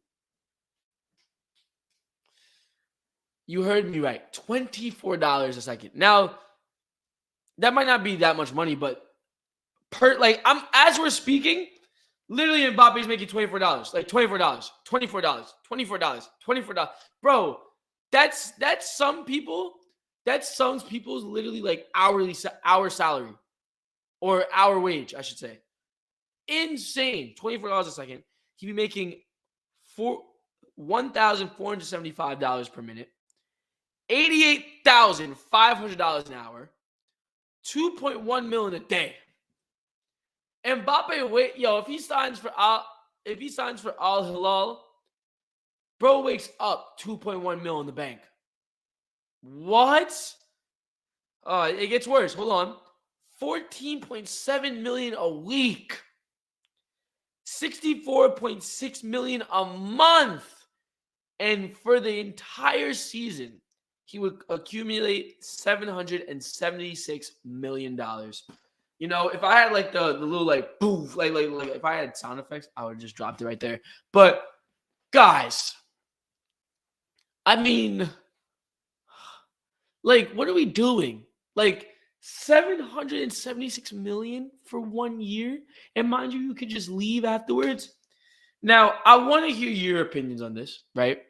You heard me right. $24 a second. Now, that might not be that much money, but as we're speaking, literally Mbappe's making $24. Like $24, $24, $24, $24. Bro, that's some people's literally like hour salary or hour wage, I should say. Insane. $24 a second. He'd be making $1,475 per minute. $88,500 an hour, 2.1 million a day. Mbappe, if he signs for Al Hilal, bro wakes up 2.1 mil in the bank. What? It gets worse. Hold on. 14.7 million a week. 64.6 million a month. And for the entire season, he would accumulate $776 million. You know, if I had like the little like boof, like if I had sound effects, I would have just dropped it right there. But guys, I mean, like, what are we doing? Like $776 million for 1 year, and mind you, you could just leave afterwards. Now, I want to hear your opinions on this, right?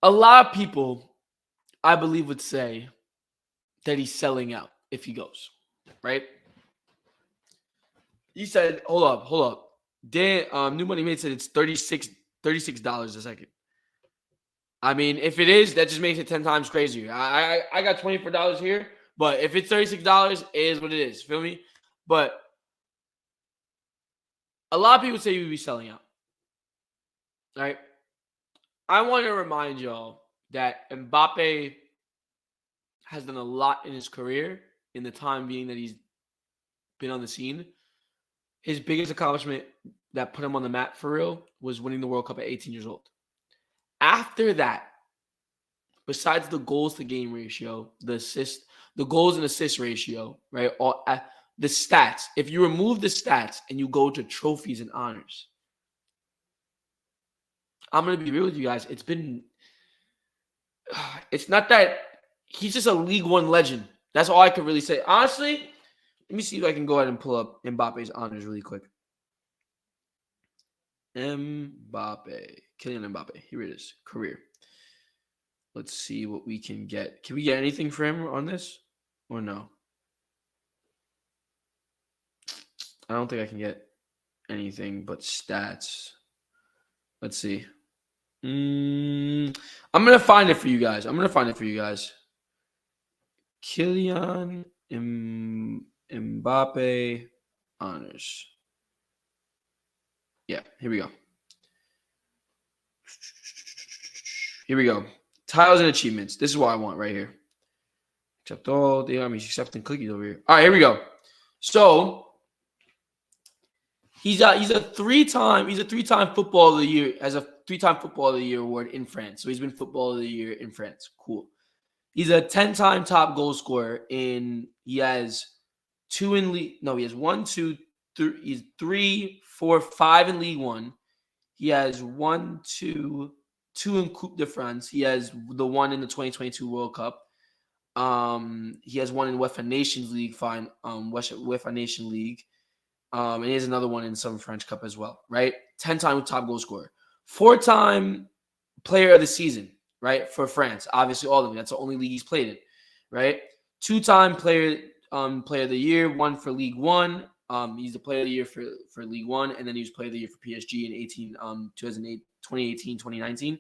A lot of people, I believe, would say that he's selling out if he goes, right? He said, hold up. New Money Made said it's $36 a second. I mean, if it is, that just makes it 10 times crazier. I got $24 here, but if it's $36, it is what it is. Feel me? But a lot of people say he would be selling out, right? I want to remind y'all that Mbappe has done a lot in his career in the time being that he's been on the scene. His biggest accomplishment that put him on the map for real was winning the World Cup at 18 years old. After that, besides the goals to game ratio, the goals and assist ratio, right? The stats. If you remove the stats and you go to trophies and honors, I'm going to be real with you guys. It's not that he's just a League One legend. That's all I can really say. Honestly, let me see if I can go ahead and pull up Mbappe's honors really quick. Kylian Mbappe. Here it is. Career. Let's see what we can get. Can we get anything for him on this or no? I don't think I can get anything but stats. Let's see. I'm going to find it for you guys. Kylian Mbappe honors. Yeah, here we go. Titles and achievements. This is what I want right here. Accept all. He's accepting cookies over here. All right, here we go. So he's a three-time football of the year, has a three-time football of the year award in France. So he's been football of the year in France. Cool. He's a 10-time top goal scorer he has two in league. No, he has 1, 2, 3. He's 3, 4, 5 in League One. He has 1, 2 in Coupe de France. He has the one in the 2022 World Cup. He has one in UEFA Nations League. UEFA Nation League. And he has another one in some French Cup as well, right? 10-time top goal scorer. 4-time player of the season, right? For France. Obviously, all of them. That's the only league he's played in, right? 2-time player player of the year, one for League One. He's the player of the year for League One, and then he was player of the year for PSG in 2018, 2019.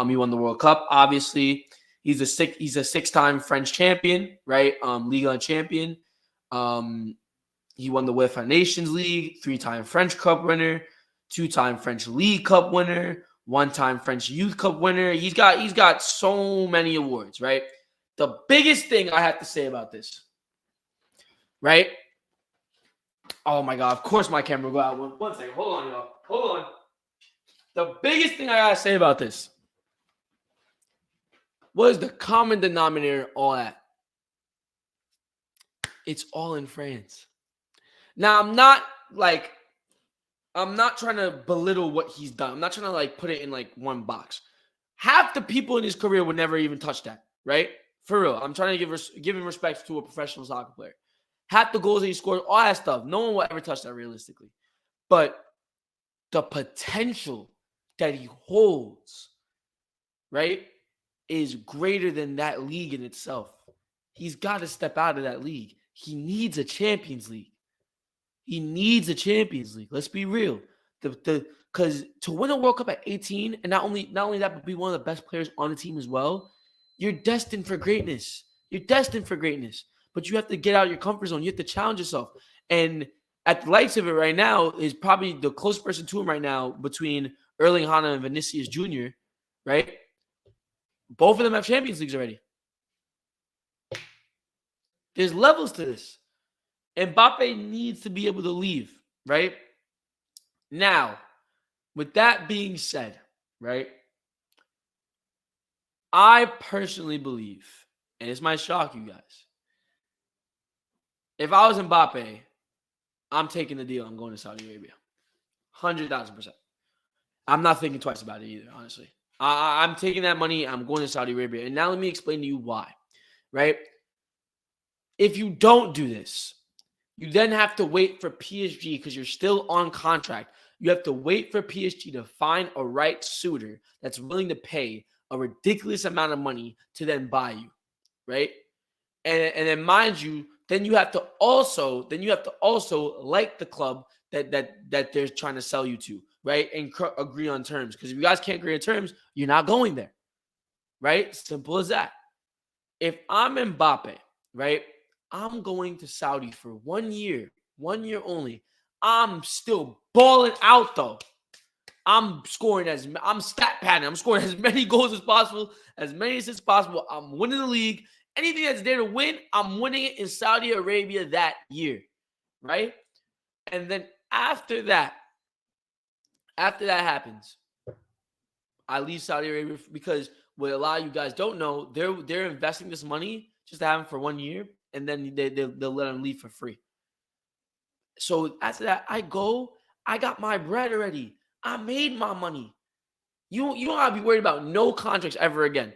He won the World Cup, obviously. He's a 6-time French champion, right? Ligue 1 champion. He won the UEFA Nations League, 3-time French Cup winner, 2-time French League Cup winner, 1-time French Youth Cup winner. He's got so many awards, right? The biggest thing I have to say about this, right? Oh my God, of course my camera will go out. One second, hold on, y'all. Hold on. The biggest thing I gotta say about this, what is the common denominator in all that? It's all in France. Now, I'm not trying to belittle what he's done. I'm not trying to put it in one box. Half the people in his career would never even touch that, right? For real. I'm trying to give him respect to a professional soccer player. Half the goals that he scored, all that stuff, no one will ever touch that realistically. But the potential that he holds, right, is greater than that league in itself. He's got to step out of that league. He needs a Champions League. He needs a Champions League. Let's be real. Because to win a World Cup at 18, and not only that, but be one of the best players on the team as well, you're destined for greatness. You're destined for greatness. But you have to get out of your comfort zone. You have to challenge yourself. And at the likes of it right now is probably the closest person to him right now between Erling Haaland and Vinicius Jr., right? Both of them have Champions Leagues already. There's levels to this. Mbappe needs to be able to leave, right? Now, with that being said, right, I personally believe, and this might shock you guys, if I was Mbappe, I'm taking the deal. I'm going to Saudi Arabia. 100,000%. I'm not thinking twice about it either, honestly. I'm taking that money. I'm going to Saudi Arabia. And now let me explain to you why, right? If you don't do this, you then have to wait for PSG because you're still on contract. You have to wait for PSG to find a right suitor that's willing to pay a ridiculous amount of money to then buy you, right? And then mind you, then you have to also like the club that they're trying to sell you to, right? And agree on terms. Because if you guys can't agree on terms, you're not going there, right? Simple as that. If I'm Mbappe, right, I'm going to Saudi for 1 year only. I'm still balling out though. I'm stat padding. I'm scoring as many goals as possible, as many assists as possible. I'm winning the league. Anything that's there to win, I'm winning it in Saudi Arabia that year, right? And then after that happens, I leave Saudi Arabia because what a lot of you guys don't know, they're investing this money just to have him for 1 year, and then they'll let him leave for free. So after that, I got my bread already. I made my money. You don't gotta be worried about no contracts ever again.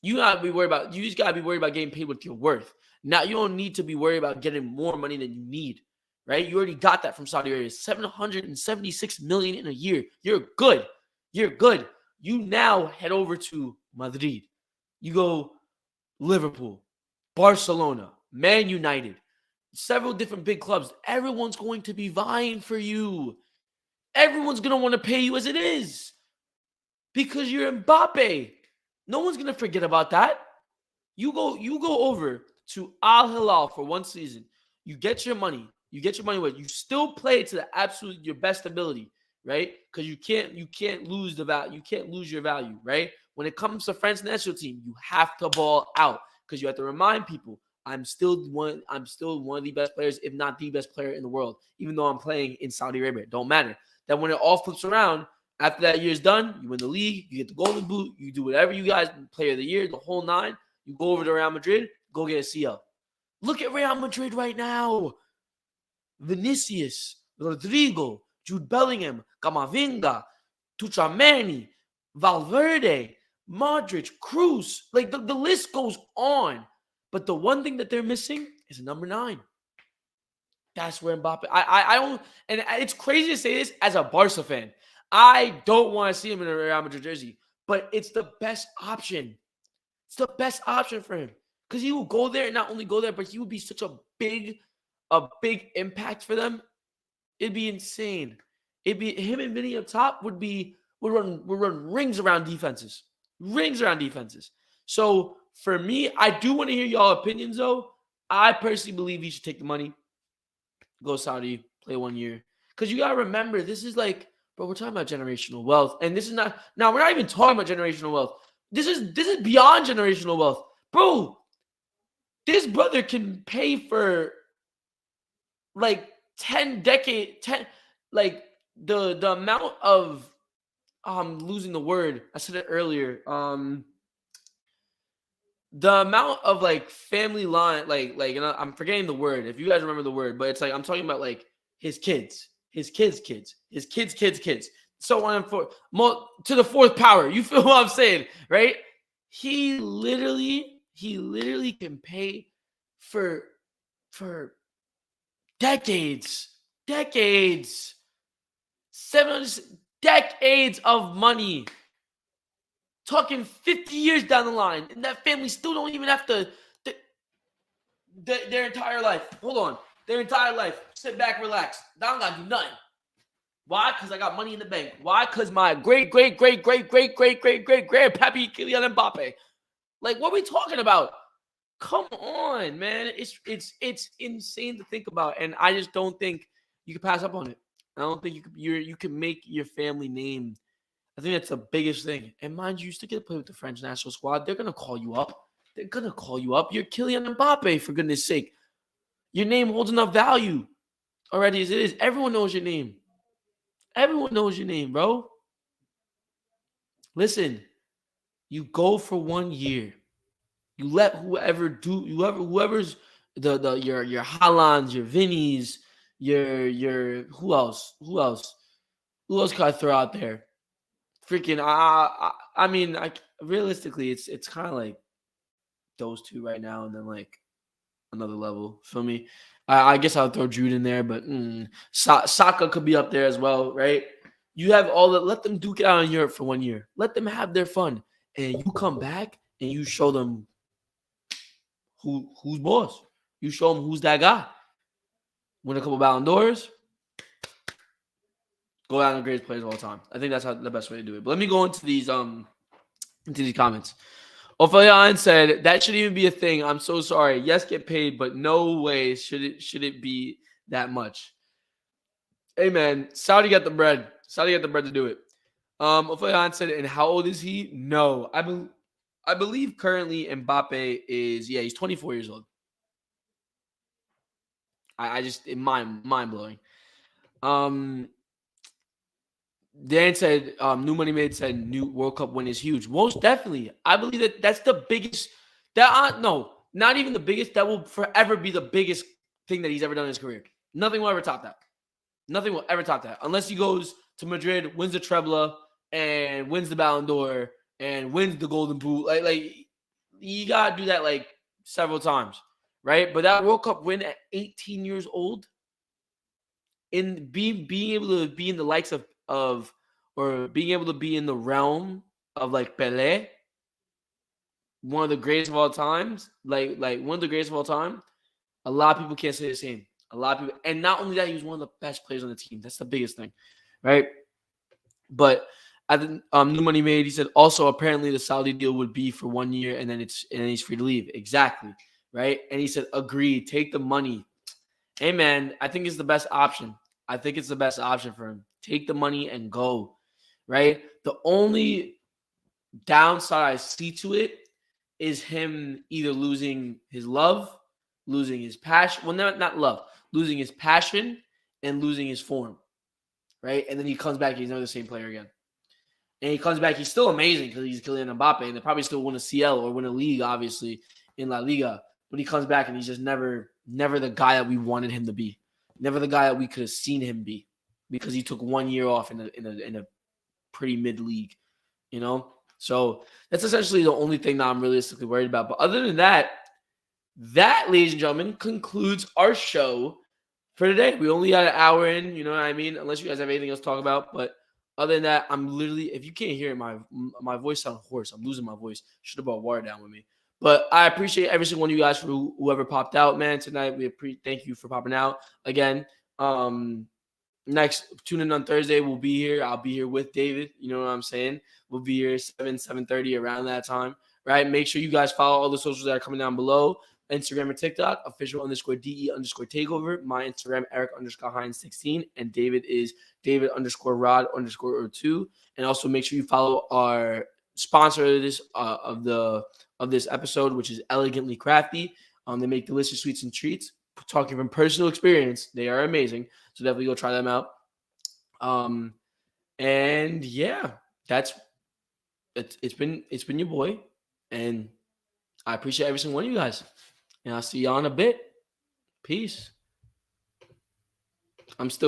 You just gotta be worried about getting paid what you're worth. Now you don't need to be worried about getting more money than you need, right? You already got that from Saudi Arabia, $776 million in a year. You're good. You now head over to Madrid. You go Liverpool, Barcelona, Man United, several different big clubs. Everyone's going to be vying for you. Everyone's going to want to pay you as it is because you're Mbappe. No one's going to forget about that. You go over to Al Hilal for 1 season. You get your money. You with. You still play to the absolute your best ability, right? Because you can't lose the value. You can't lose your value, right? When it comes to France national team, you have to ball out because you have to remind people I'm still one of the best players, if not the best player in the world, even though I'm playing in Saudi Arabia. It don't matter. That when it all flips around, after that year's done, you win the league, you get the golden boot, you do whatever you guys, player of the year, the whole 9. You go over to Real Madrid, go get a CL. Look at Real Madrid right now. Vinicius, Rodrigo, Jude Bellingham, Camavinga, Tuchemani, Valverde, Modric, Cruz. Like the list goes on. But the one thing that they're missing is a number 9. that's where Mbappe. I don't, and it's crazy to say this as a Barca fan. I don't want to see him in a Real Madrid jersey, but it's the best option. It's the best option for him because he will go there and not only go there, but he will be such a big impact for them. It'd be insane. It'd be him and Vinny up top would run rings around defenses. Rings around defenses. So for me, I do want to hear y'all opinions though. I personally believe he should take the money, go Saudi, play 1 year. Because you gotta remember, this is like, bro, we're talking about generational wealth. And this is not now, we're not even talking about generational wealth. This is beyond generational wealth. Bro, this brother can pay for like 10 like the amount of I'm losing the word. I said it earlier. The amount of like family line, and I'm forgetting the word. If you guys remember the word, but it's like I'm talking about like his kids, his kids, his kids, so on and forth to the fourth power. You feel what I'm saying, right? He literally can pay for decades, 700 decades of money. Talking 50 years down the line, and that family still don't even have to their entire life. Hold on, their entire life. Sit back, relax. I don't gotta do nothing. Why? Because I got money in the bank. Why? Because my great grandpappy Kylian Mbappe. Like, what are we talking about? Come on, man. It's insane to think about, and I just don't think you can pass up on it. I don't think you can make your family name. I think that's the biggest thing. And mind you, you still get to play with the French national squad. They're going to call you up. You're Kylian Mbappe, for goodness sake. Your name holds enough value already as it is. Everyone knows your name. Everyone knows your name, bro. Listen, you go for 1 year. You let whoever's your Haalands, your Vinnies, your who else? Who else can I throw out there? Freaking, I mean, realistically, it's kind of like those two right now, and then like another level. Feel me? I guess I'll throw Jude in there, but Saka could be up there as well, right? You have all that. Let them duke it out in Europe for 1 year. Let them have their fun, and you come back and you show them who's boss. You show them who's that guy. Win a couple Ballon d'Ors. Go down the greatest players of all time. I think that's the best way to do it. But let me go into these comments. Ophelia said that shouldn't even be a thing. I'm so sorry. Yes, get paid, but no way should it be that much. Hey man, Saudi got the bread. Saudi got the bread to do it. Ophelia said, and how old is he? No, I believe currently Mbappe is he's 24 years old. I just mind blowing. Dan said, New Money Made said, new World Cup win is huge. Most definitely. I believe that's the biggest. No, not even the biggest. That will forever be the biggest thing that he's ever done in his career. Nothing will ever top that. Nothing will ever top that. Unless he goes to Madrid, wins the Treble, and wins the Ballon d'Or, and wins the Golden Boot. Like you got to do that like several times, right? But that World Cup win at 18 years old, in being able to be in the likes of or being able to be in the realm of like Pelé, one of the greatest of all times, like one of the greatest of all time. A lot of people can't say the same. A lot of people, and not only that, he was one of the best players on the team. That's the biggest thing, right? But I think New Money Made, he said also apparently the Saudi deal would be for 1 year and then he's free to leave. Exactly, right? And he said agree, take the money. Hey man, I think it's the best option. I think it's the best option for him. Take the money and go, right? The only downside I see to it is him either losing his love, losing his passion. Well, not love, losing his passion and losing his form, right? And then he comes back, he's never the same player again. And he comes back, he's still amazing because he's Kylian Mbappe, and they probably still win a CL or win a league, obviously, in La Liga. But he comes back and he's just never the guy that we wanted him to be. Never the guy that we could have seen him be, because he took 1 year off in a pretty mid league, you know. So that's essentially the only thing that I'm realistically worried about. But other than that, ladies and gentlemen, concludes our show for today. We only got an hour in, you know what I mean? Unless you guys have anything else to talk about. But other than that, I'm literally, if you can't hear it, my voice sounds hoarse. I'm losing my voice. Should have brought water down with me. But I appreciate every single one of you guys for whoever popped out, man, tonight. Thank you for popping out again. Next, tune in on Thursday. We'll be here. I'll be here with David. You know what I'm saying? We'll be here 7:30 around that time. Right? Make sure you guys follow all the socials that are coming down below. Instagram and TikTok, official_DE_takeover. My Instagram, Eric_Hines16. And David is David_Rod_02. And also make sure you follow our sponsor of this episode, which is Elegantly Crafty. They make delicious sweets and treats. Talking from personal experience, they are amazing. So definitely go try them out. And yeah, it's been your boy, and I appreciate every single one of you guys. And I'll see y'all in a bit. Peace. I'm still